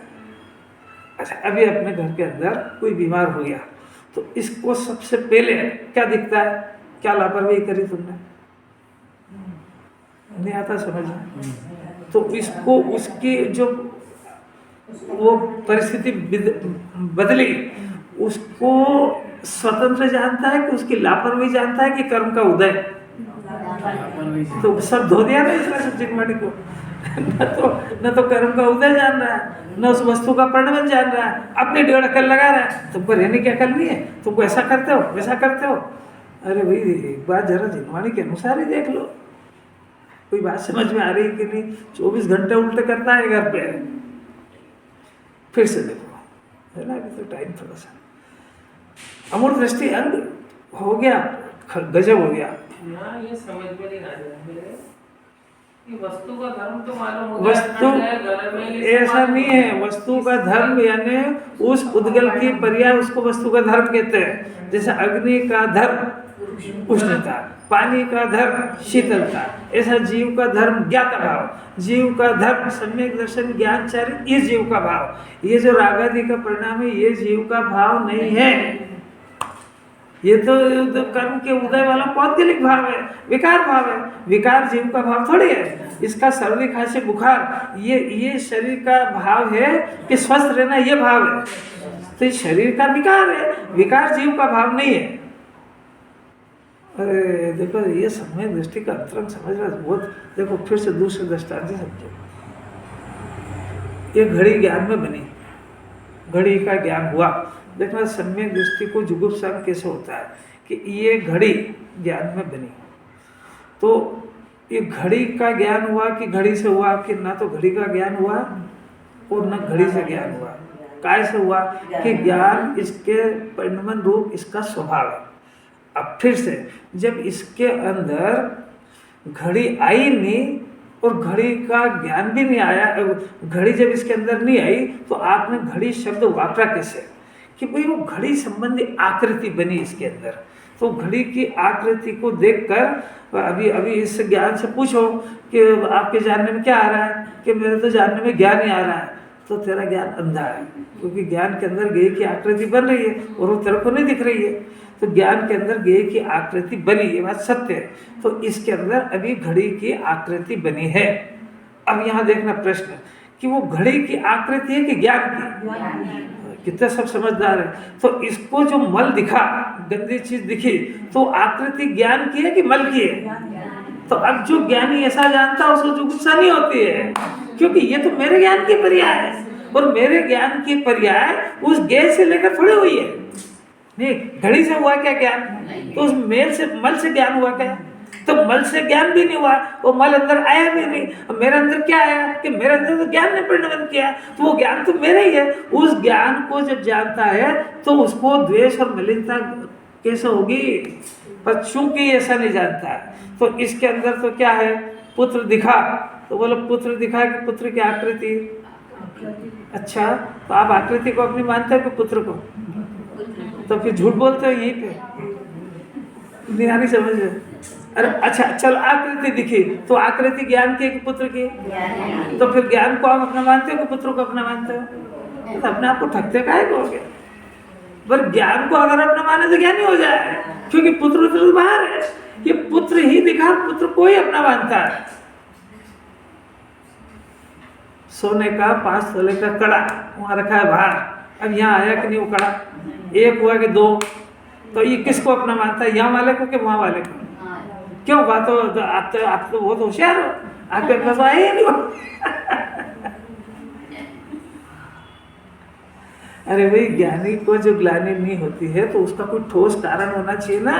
अच्छा, अभी अपने घर के अंदर कोई बीमार हो गया तो इसको सबसे पहले क्या दिखता है, क्या लापरवाही करी तुमने, नहीं आता समझ में। तो इसको उसकी जो वो परिस्थिति बदली, उसको स्वतंत्र जानता है कि उसकी लापरवाही जानता है कि कर्म का उदय, तो सब धो दिया ना इसने सब चिकमाटी को। न तो कर्म का उदय जान रहा है, न उस वस्तु का परिणाम जान रहा है, अपनी डेढ़ अकल लगा रहा है। तुमको रहने की अकल नहीं है, तुमको ऐसा करते हो वैसा करते हो। अरे भाई, एक बार जरा जिनवाणी के अनुसार ही देख लो, कोई बात समझ में आ रही है कि नहीं। 24 घंटे उल्टे करता है घर पे, फिर से देखो, है ना, अभी तो टाइम थोड़ा सा अमूर्त दृष्टि अंग हो गया, गजब हो गया।
यहाँ ये समझ में नहीं आ रहा है कि वस्तु का धर्म तो मालूम हो
वस्तु ऐसा नहीं है, वस्तु का धर्म यानी उस उद्गल की पर्याय, उसको वस्तु का धर्म कहते हैं। जैसे अग्नि का धर्म उष्णता, पानी का धर्म शीतलता, ऐसा जीव का धर्म ज्ञाता भाव, जीव का धर्म सम्यक दर्शन ज्ञान चरित, ये जीव का भाव। ये जो रागादि का परिणाम है, ये जीव का भाव नहीं है, ये तो कर्म के उदय वाला पौद्गलिक भाव है, विकार भाव है। विकार जीव का भाव थोड़ी है। इसका सर्दी खांसी बुखार ये शरीर का भाव है कि स्वस्थ रहना, ये भाव है, तो ये शरीर का विकार है, विकार जीव का भाव नहीं है। अरे देखो, ये समय दृष्टि का अंतरंग समझ रहा है बहुत। देखो फिर से दूसरे दृष्टांत से समझो। ये घड़ी ज्ञान में बनी, घड़ी का ज्ञान हुआ। देखना सम्यक दृष्टि को जुगुप्सा कैसे होता है कि ये घड़ी ज्ञान में बनी, तो ये घड़ी का ज्ञान हुआ कि घड़ी से हुआ, कि ना तो घड़ी का ज्ञान हुआ और न घड़ी से ज्ञान हुआ। काय से हुआ कि ज्ञान इसके परिणमन रूप इसका स्वभाव है। अब फिर से जब इसके अंदर घड़ी आई नहीं और घड़ी का ज्ञान भी नहीं आया, घड़ी जब इसके अंदर नहीं आई तो आपने घड़ी शब्द वापरा कैसे कि भाई वो घड़ी संबंधी आकृति बनी इसके अंदर। तो घड़ी की आकृति को देखकर अभी इस ज्ञान से पूछो कि आपके जानने में क्या आ रहा है, कि मेरे तो जानने में ज्ञान ही आ रहा है, तो तेरा ज्ञान अंधा है, क्योंकि ज्ञान के अंदर गेय की आकृति बन रही है और वो तेरे को नहीं दिख रही है। तो ज्ञान के अंदर गेय की आकृति बनी, ये बात सत्य है। तो इसके अंदर अभी घड़ी की आकृति बनी है। अब यहाँ देखना प्रश्न कि वो घड़ी की आकृति है कि ज्ञान की, कितने सब समझदार है। तो इसको जो मल दिखा, गंदी चीज दिखी, तो आकृति ज्ञान की है कि मल की है। तो अब जो ज्ञानी ऐसा जानता है उसको जो गुस्सा नहीं होती है, क्योंकि ये तो मेरे ज्ञान की पर्याय है और मेरे ज्ञान की पर्याय उस गेय से लेकर थोड़ी हुई है। नहीं, घड़ी से हुआ क्या ज्ञान, तो उस मेल से मल से ज्ञान हुआ क्या, तो मल से ज्ञान भी नहीं हुआ, वो मल अंदर आया भी नहीं। अब मेरे अंदर क्या आया कि मेरे अंदर तो ज्ञान ने परिणमन किया, तो वो ज्ञान तो मेरा ही है। उस ज्ञान को जब जानता है तो उसको द्वेष और मलिनता कैसे होगी, पर चूंकि ऐसा नहीं जानता है तो इसके अंदर तो क्या है, पुत्र दिखा, तो बोलो पुत्र दिखा कि पुत्र की आकृति। अच्छा, तो आप आकृति को अपनी मानते हो कि पुत्र को, तो फिर झूठ बोलते हो यहीं पे, नहीं आ रही समझ में। अरे अच्छा चल, आकृति दिखी तो आकृति ज्ञान की कि पुत्र की, तो फिर ज्ञान को आप अपना मानते हो कि पुत्र को अपना मानते हो, तो अपने आप को ठगते काहे को हो गया। पर ज्ञान को अगर अपना माने तो ज्ञानी हो जाए, क्योंकि पुत्र तो बाहर है, ये पुत्र ही दिखा, पुत्र को ही अपना मानता है। सोने का 5 तोले का कड़ा वहां रखा है बाहर, अब यहाँ आया कि नहीं वो कड़ा, एक हुआ कि 2, तो ये किसको अपना मानता है, यहाँ वाले को कि वहां वाले को। क्यों बात हो, तो आप तो बहुत होशियार हो, आपके पास आए ही नहीं हो। अरे भाई, ज्ञानी को जो ग्लानि नहीं होती है तो उसका कोई ठोस कारण होना चाहिए ना।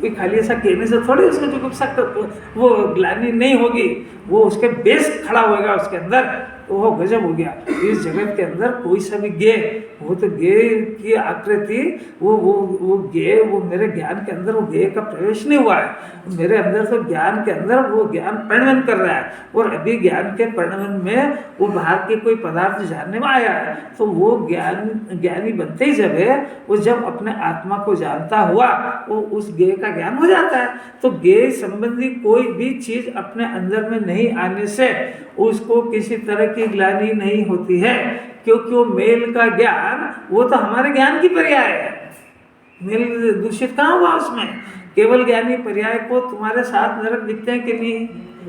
कोई खाली ऐसा कहने से थोड़ी उसको जो वो ग्लानि नहीं होगी, वो उसके बेस खड़ा होगा उसके अंदर, तो वो गजब हो गया। इस जगत के अंदर कोई सा भी गे, वो तो गे की आकृति, वो गे, वो मेरे ज्ञान के अंदर वो गे का प्रवेश नहीं हुआ है। मेरे अंदर तो ज्ञान के अंदर वो ज्ञान परिणमन कर रहा है, और अभी ज्ञान के परिणमन में वो बाहर के कोई पदार्थ जानने में आया है, तो वो ज्ञानी बनते ही जब है, वो जब अपने आत्मा को जानता हुआ वो उस गे का ज्ञान हो जाता है। तो गे संबंधी कोई भी चीज अपने अंदर में नहीं आने से उसको किसी तरह की ग्लानि नहीं होती है, क्योंकि वो मेल का ज्ञान वो तो हमारे ज्ञान की पर्याय है। मेल दूषित कहाँ हुआ उसमें? केवल ज्ञानी पर्याय को तुम्हारे साथ नरक दिखते हैं कि नहीं,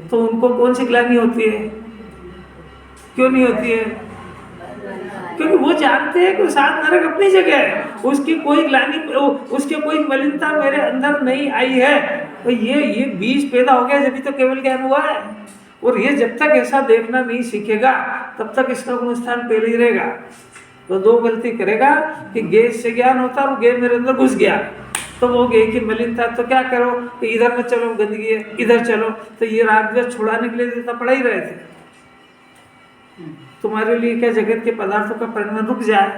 तो उनको कौन सी ग्लानि होती है? क्यों नहीं होती है? क्योंकि वो जानते हैं कि सात नरक अपनी जगह है, उसकी कोई ग्लानि, उसकी कोई मलिनता मेरे अंदर नहीं आई है। तो ये बीज पैदा हो गया जब तो केवल ज्ञान हुआ है। और ये जब तक ऐसा देखना नहीं सीखेगा तब तक इसका गुण स्थान पहले ही रहेगा। तो दो गलती करेगा कि गे से ज्ञान होता और गे मेरे अंदर घुस गया, तो वो गे की मलिनता, तो क्या करो कि इधर मत चलो, गंदगी है, इधर चलो, तो ये राग द्वेष छुड़ाने के लिए देता पड़ा ही रहे थे। तुम्हारे लिए क्या जगत के पदार्थों का परिणाम रुक जाए?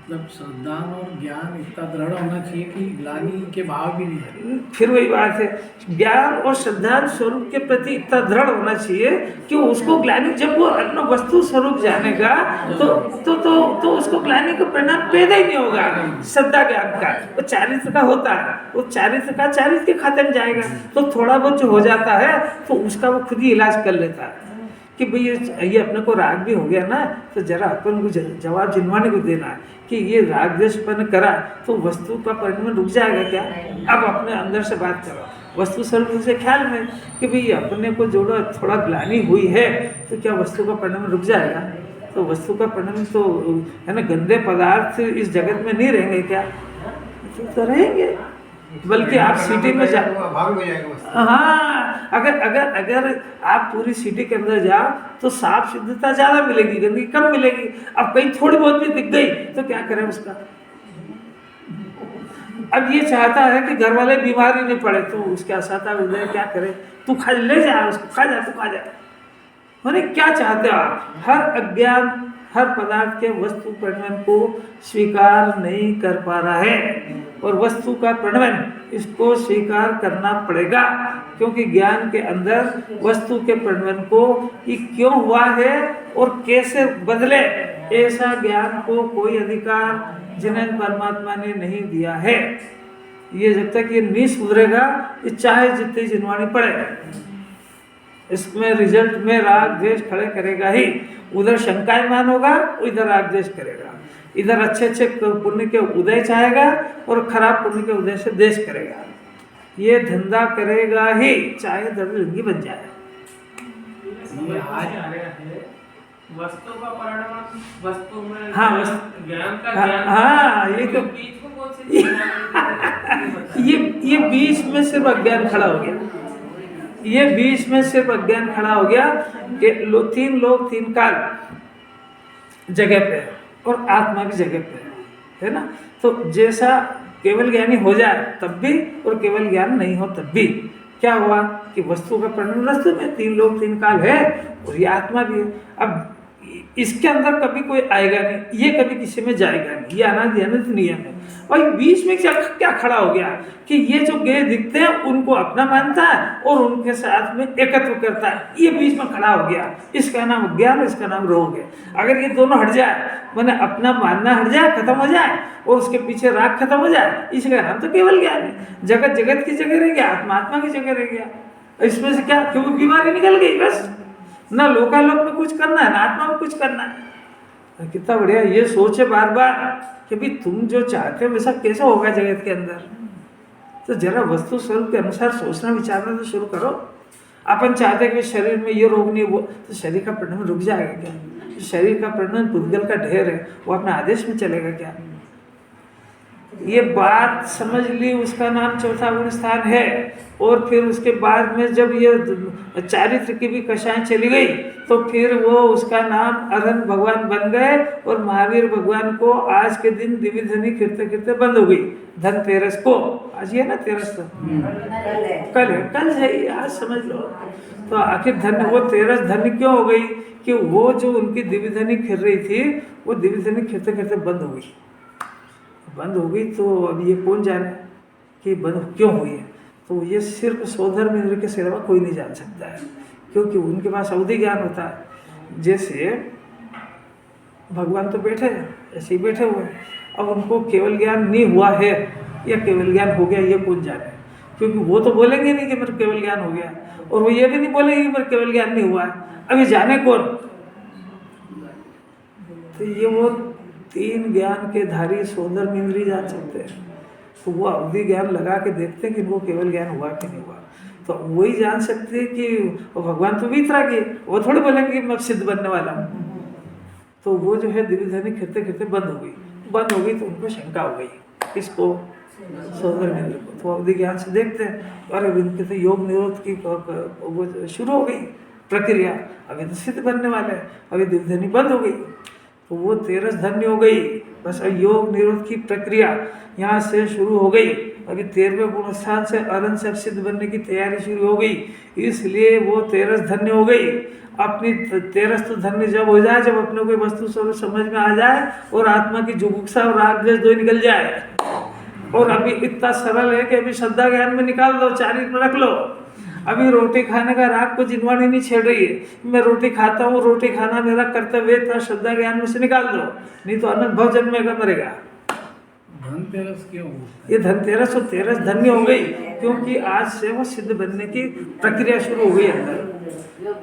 मतलब श्रद्धा और ज्ञान इतना दृढ़ होना चाहिए कि ग्लानि के भाव भी नहीं है।
फिर वही बात है, ज्ञान और श्रद्धा स्वरूप के प्रति इतना दृढ़ होना चाहिए कि उसको ग्लानि, जब वो अपना वस्तु स्वरूप जानेगा तो उसको ग्लानि का परिणाम पैदा ही नहीं होगा। श्रद्धा ज्ञान का वो चारित्र का होता है, वो चारित्र के खाते में जाएगा, तो थोड़ा बहुत जो हो जाता है तो उसका वो खुद ही इलाज कर लेता है कि भाई ये अपने को राग भी हो गया ना, तो जरा अपन को जवाब जिनवाने को देना है कि ये राग द्वेषपन करा तो वस्तु का परिणाम रुक जाएगा क्या? अब अपने अंदर से बात करो, वस्तु स्वरूप से ख्याल में कि भाई अपने को जोड़ो, थोड़ा ग्लानि हुई है तो क्या वस्तु का परिणाम रुक जाएगा? तो वस्तु का परिणाम तो है ना, गंदे पदार्थ इस जगत में नहीं रहेंगे क्या? तो रहेंगे, बल्कि आप सिटी में हाँ, अगर आप पूरी सिटी के अंदर जाओ तो साफ शुद्धता ज़्यादा मिलेगी, गंदगी कम मिलेगी। अब कहीं थोड़ी बहुत भी दिख गई तो क्या करें उसका? अब ये चाहता है कि घर वाले बीमार ही नहीं पड़े, तो उसके असाता हृदय क्या करे? तू खा ले जा, उसको खा जा, तू खा जा। मैंने क्या चाहते हो आप? हर अज्ञान हर पदार्थ के वस्तु परिणमन को स्वीकार नहीं कर पा रहा है, और वस्तु का परिणमन इसको स्वीकार करना पड़ेगा, क्योंकि ज्ञान के अंदर वस्तु के परिणमन को कि क्यों हुआ है और कैसे बदले, ऐसा ज्ञान को कोई अधिकार जिन्हें परमात्मा ने नहीं दिया है। ये जब तक ये नहीं सुधरेगा, ये चाहे जितनी जिनवानी पड़े, इसमें रिजल्ट में राग द्वेष खड़े करेगा ही। उधर शंकायमान होगा, इधर राग द्वेष करेगा, इधर अच्छे पुण्य के उदय चाहेगा और खराब पुण्य के उदय से द्वेष करेगा। ये धंधा करेगा ही, चाहे दर्दलिंगी बन जाए।
ये आज
वस्तु का परिणाम वस्तु में,
हाँ,
ज्ञान का ज्ञान,
हाँ, ये तो
बीच में कौन सी
ये बीच में सिर्फ अज्ञान खड़ा हो गया। ये बीच में सिर्फ अज्ञान खड़ा हो गया कि तीन लोग तीन काल जगह पे है और आत्मा भी जगह पे है ना। तो जैसा केवल ज्ञानी हो जाए तब भी और केवल ज्ञान नहीं हो तब भी क्या हुआ कि वस्तु का परिणाम वस्तु में तीन लोग तीन काल है और ये आत्मा भी है। अब इसके अंदर कभी कोई आएगा नहीं, ये कभी किसी में जाएगा नहीं, ये अनादि अनंत नियम है। और बीच में क्या खड़ा हो गया कि ये जो गे दिखते हैं उनको अपना मानता है और उनके साथ में एकत्व करता है, ये बीच में खड़ा हो गया। इसका नाम ज्ञान, इसका नाम रोग है। अगर ये दोनों हट जाए, मैंने अपना मानना हट जाए, खत्म हो जाए और उसके पीछे राग खत्म हो जाए, इसका नाम तो केवल ज्ञान है। जगत जगत की जगह रह गया, आत्मा आत्मा की जगह रह गया। इसमें से क्या, क्योंकि बीमारी निकल गई बस। ना लोकालोक में कुछ करना है ना आत्मा में कुछ करना है। कितना बढ़िया ये सोचे बार बार कि भाई तुम जो चाहते हो वैसा कैसे होगा जगत के अंदर। तो जरा वस्तु स्वरूप के अनुसार सोचना विचारना तो शुरू करो। अपन चाहते हैं कि शरीर में ये रोग नहीं, वो तो शरीर का परिणाम रुक जाएगा क्या? शरीर का परिणाम पुद्गल का ढेर है, वो अपने आदेश में चलेगा क्या? ये बात समझ ली, उसका नाम चौथा गुण स्थान है। और फिर उसके बाद में जब ये चारित्र की भी कषाएं चली गई तो फिर वो उसका नाम अरहंत भगवान बन गए। और महावीर भगवान को आज के दिन दिव्य धनी खिरते खिरते बंद हो गई धनतेरस को। आज ये ना तेरस तो कल है ये, आज समझ लो। तो आखिर धन वो तेरस धन्य क्यों हो गई कि वो जो उनकी दिव्य धनी खिर रही थी वो दिव्य धनी खिरते खिरते बंद हो गई। तो अब ये कौन जाने कि बंद क्यों हुई है। तो ये सिर्फ सोधर्म इंद्र के सिवा कोई नहीं जान सकता है, क्योंकि उनके पास अवधि ज्ञान होता है। जैसे भगवान तो बैठे हैं, ऐसे ही बैठे हुए हैं, अब उनको केवल ज्ञान नहीं हुआ है या केवल ज्ञान हो गया ये कौन जाने, क्योंकि वो तो बोलेंगे नहीं कि मेरा केवल ज्ञान हो गया, और वो ये भी नहीं बोलेंगे कि मेरा केवल ज्ञान नहीं हुआ है। अभी जाने कौन। तो ये वो तीन ज्ञान के धारी सोधर्म इंद्री जान सकते हैं। तो वो अवधि ज्ञान लगा के देखते हैं कि इनको केवल ज्ञान हुआ कि नहीं हुआ। तो वही जान सकते हैं कि भगवान तो वितरागी, वो थोड़े बोलेंगे कि मैं सिद्ध बनने वाला हूँ। तो वो जो है दिव्य धनी खिरते खिरते बंद हो गई। तो उनको शंका हो गई, किसको, सोधर्म इंद्र को। तो अवधि ज्ञान से देखते हैं, अरे इनके तो योग निरोध की वो शुरू हो गई प्रक्रिया, अभी तो सिद्ध बनने वाले हैं, अभी दिव्य धनी बंद हो गई। तो वो तेरस धन्य हो गई। बस योग निरोध की प्रक्रिया यहाँ से शुरू हो गई। अभी 13वें गुण स्थान से अरहंत से सिद्ध बनने की तैयारी शुरू हो गई, इसलिए वो तेरस धन्य हो गई। अपनी तेरस तो धन्य जब हो जाए जब अपने कोई वस्तु स्वरूप समझ में आ जाए और आत्मा की जुगुप्सा और राग द्वेष दो निकल जाए। और अभी इतना सरल है कि अभी श्रद्धा ज्ञान में निकाल दो, चारित्र में रख लो। अभी रोटी खाने का राग को जिनवाणी नहीं छेड़ रही है, मैं रोटी खाता हूँ, रोटी खाना मेरा कर्तव्य है, श्रद्धा ज्ञान में से निकाल दो, नहीं तो अनंत भव जन्मेगा मरेगा।
धनतेरस क्यों हुआ?
ये धनतेरस और तेरस धन्य हो गई, क्योंकि आज से वो सिद्ध बनने की प्रक्रिया शुरू हो गई, अंदर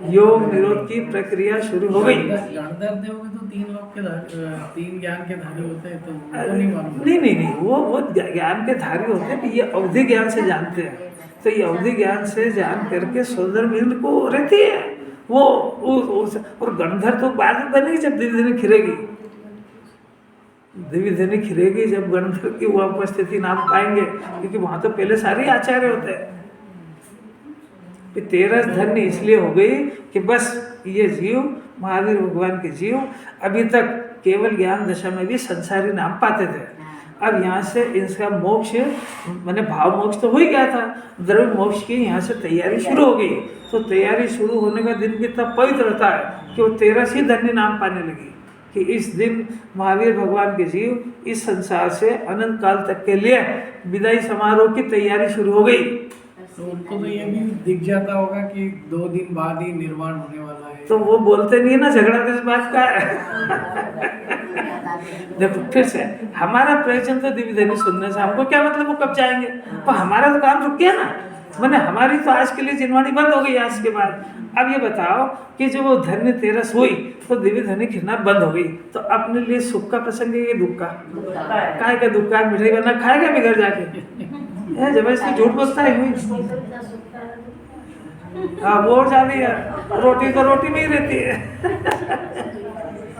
योग निरोध की प्रक्रिया शुरू हो गई।
गणधर देव में तो तीन ज्ञान के धारी होते हैं, तो उनको नहीं मालूम।
नहीं, वो ज्ञान के धारी होते हैं, ये अवधि ज्ञान से जानते हैं। तो ये अवधि ज्ञान से जान करके सोधर्म इंद्र को रहती है वो और गणधर तो बाद में बनेगी जब दिव्य धनी खिरेगी। दिव्य धनी खिरेगी जब गणधर की वो उपस्थिति नाम पाएंगे, क्योंकि वहां तो पहले सारे आचार्य होते हैं। तेरस धन्य इसलिए हो गई कि बस ये जीव, महावीर भगवान के जीव अभी तक केवल ज्ञान दशा में भी संसारी नाम पाते थे। अब यहाँ से इसका मोक्ष मैंने भाव मोक्ष तो हो ही गया था, द्रव्य मोक्ष की यहाँ से तैयारी शुरू हो गई। तो तैयारी शुरू होने का दिन भी तब पवित्र होता है कि वो तेरस ही धन्य नाम पाने लगी, कि इस दिन महावीर भगवान के जीव इस संसार से अनंत काल तक के लिए विदाई समारोह की तैयारी शुरू हो गई।
तो उनको तो ये भी दिख जाता होगा कि 2 दिन बाद ही निर्वाण होने वाला है।
तो वो बोलते नहीं है ना, झगड़ा किस बात का है। देखो फिर से हमारा प्रयोजन तो दिव्य धनी सुनने से, हमको क्या मतलब वो कब जाएंगे, तो हमारा तो काम रुक गया ना। मैंने हमारी तो आज के लिए जिनवाणी बंद हो गई आज के बाद। अब ये बताओ कि जब वो धन्य तेरस हुई तो दिव्य धनी खिरना बंद हो गई, तो अपने लिए सुख का प्रसंग है, दुख का काय का दुख का मिठाई बना खाएगा भी घर जाके, जब इसकी झूठ बोलता है हुई। हाँ वो ज्यादा है, रोटी तो रोटी में ही रहती है।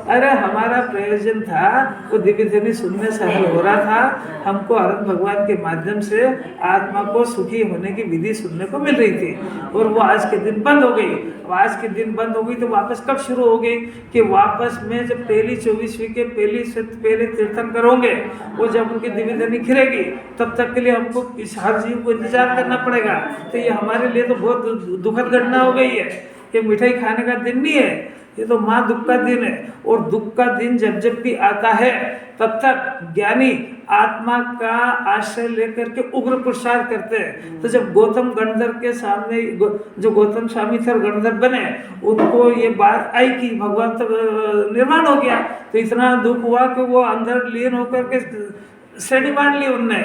अरे हमारा प्रयोजन था वो दिव्य धनी सुनने से हल हो रहा था, हमको अरहंत भगवान के माध्यम से आत्मा को सुखी होने की विधि सुनने को मिल रही थी, और वो आज के दिन बंद हो गई। अब आज के दिन बंद हो गई तो वापस कब शुरू हो गई कि वापस में जब पहली 24वीं के पहले तीर्थंकर होंगे, वो जब उनकी दिव्य धनी खिरेगी तब तक के लिए हमको इस हर जीव को इंतजार करना पड़ेगा। तो ये हमारे लिए तो बहुत दुखद घटना हो गई है कि मिठाई खाने का दिन नहीं है, ये तो माँ दुख का दिन है। और दुख का दिन जब जब भी आता है तब तक ज्ञानी आत्मा का आश्रय लेकर के उग्र पुरुषार्थ करते हैं। तो जब गौतम गणधर के सामने जो गौतम स्वामी थे और गणधर बने, उनको ये बात आई कि भगवान तो निर्माण हो गया, तो इतना दुख हुआ कि वो अंदर लीन होकर के श्रेणी बांध ली उनने।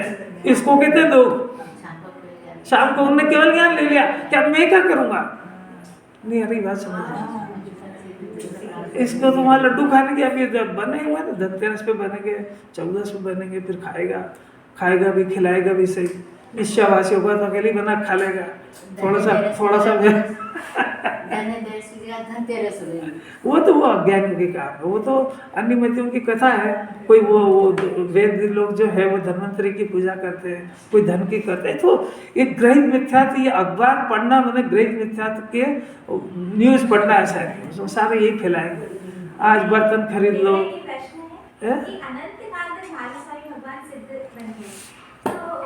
इसको कहते दुख। शाम को उनने केवल ज्ञान ले लिया कि अब मैं क्या करूँगा, नहीं अरे बात समझ, इसको तुम्हारा लड्डू खाने के अभी बने हुए ना, धनतेरस पे बनेंगे, 14 पे बनेंगे, फिर खाएगा भी खिलाएगा भी सही। निश्चयवासी होगा तो अकेले बना खा लेगा, थोड़ा सा
धनतेरस की जगह धनतेरस हो गई।
वो अज्ञानियों के काम है, वो तो अन्यमतियों की कथा है। कोई वो वेद लोग जो है वो धन्वंतरी की पूजा करते हैं, कोई धन की करते हैं। तो एक ग्रहित मिथ्यात्व, ये अखबार पढ़ना मैंने ग्रहित मिथ्यात्व के न्यूज़ पढ़ना ऐसा है, उसमें सारे यही फैलाएंगे। आज बर्तन खरीद लो।
प्रश्न है कि अनंत काल तक महावीर स्वामी भगवान सिद्ध बन गए,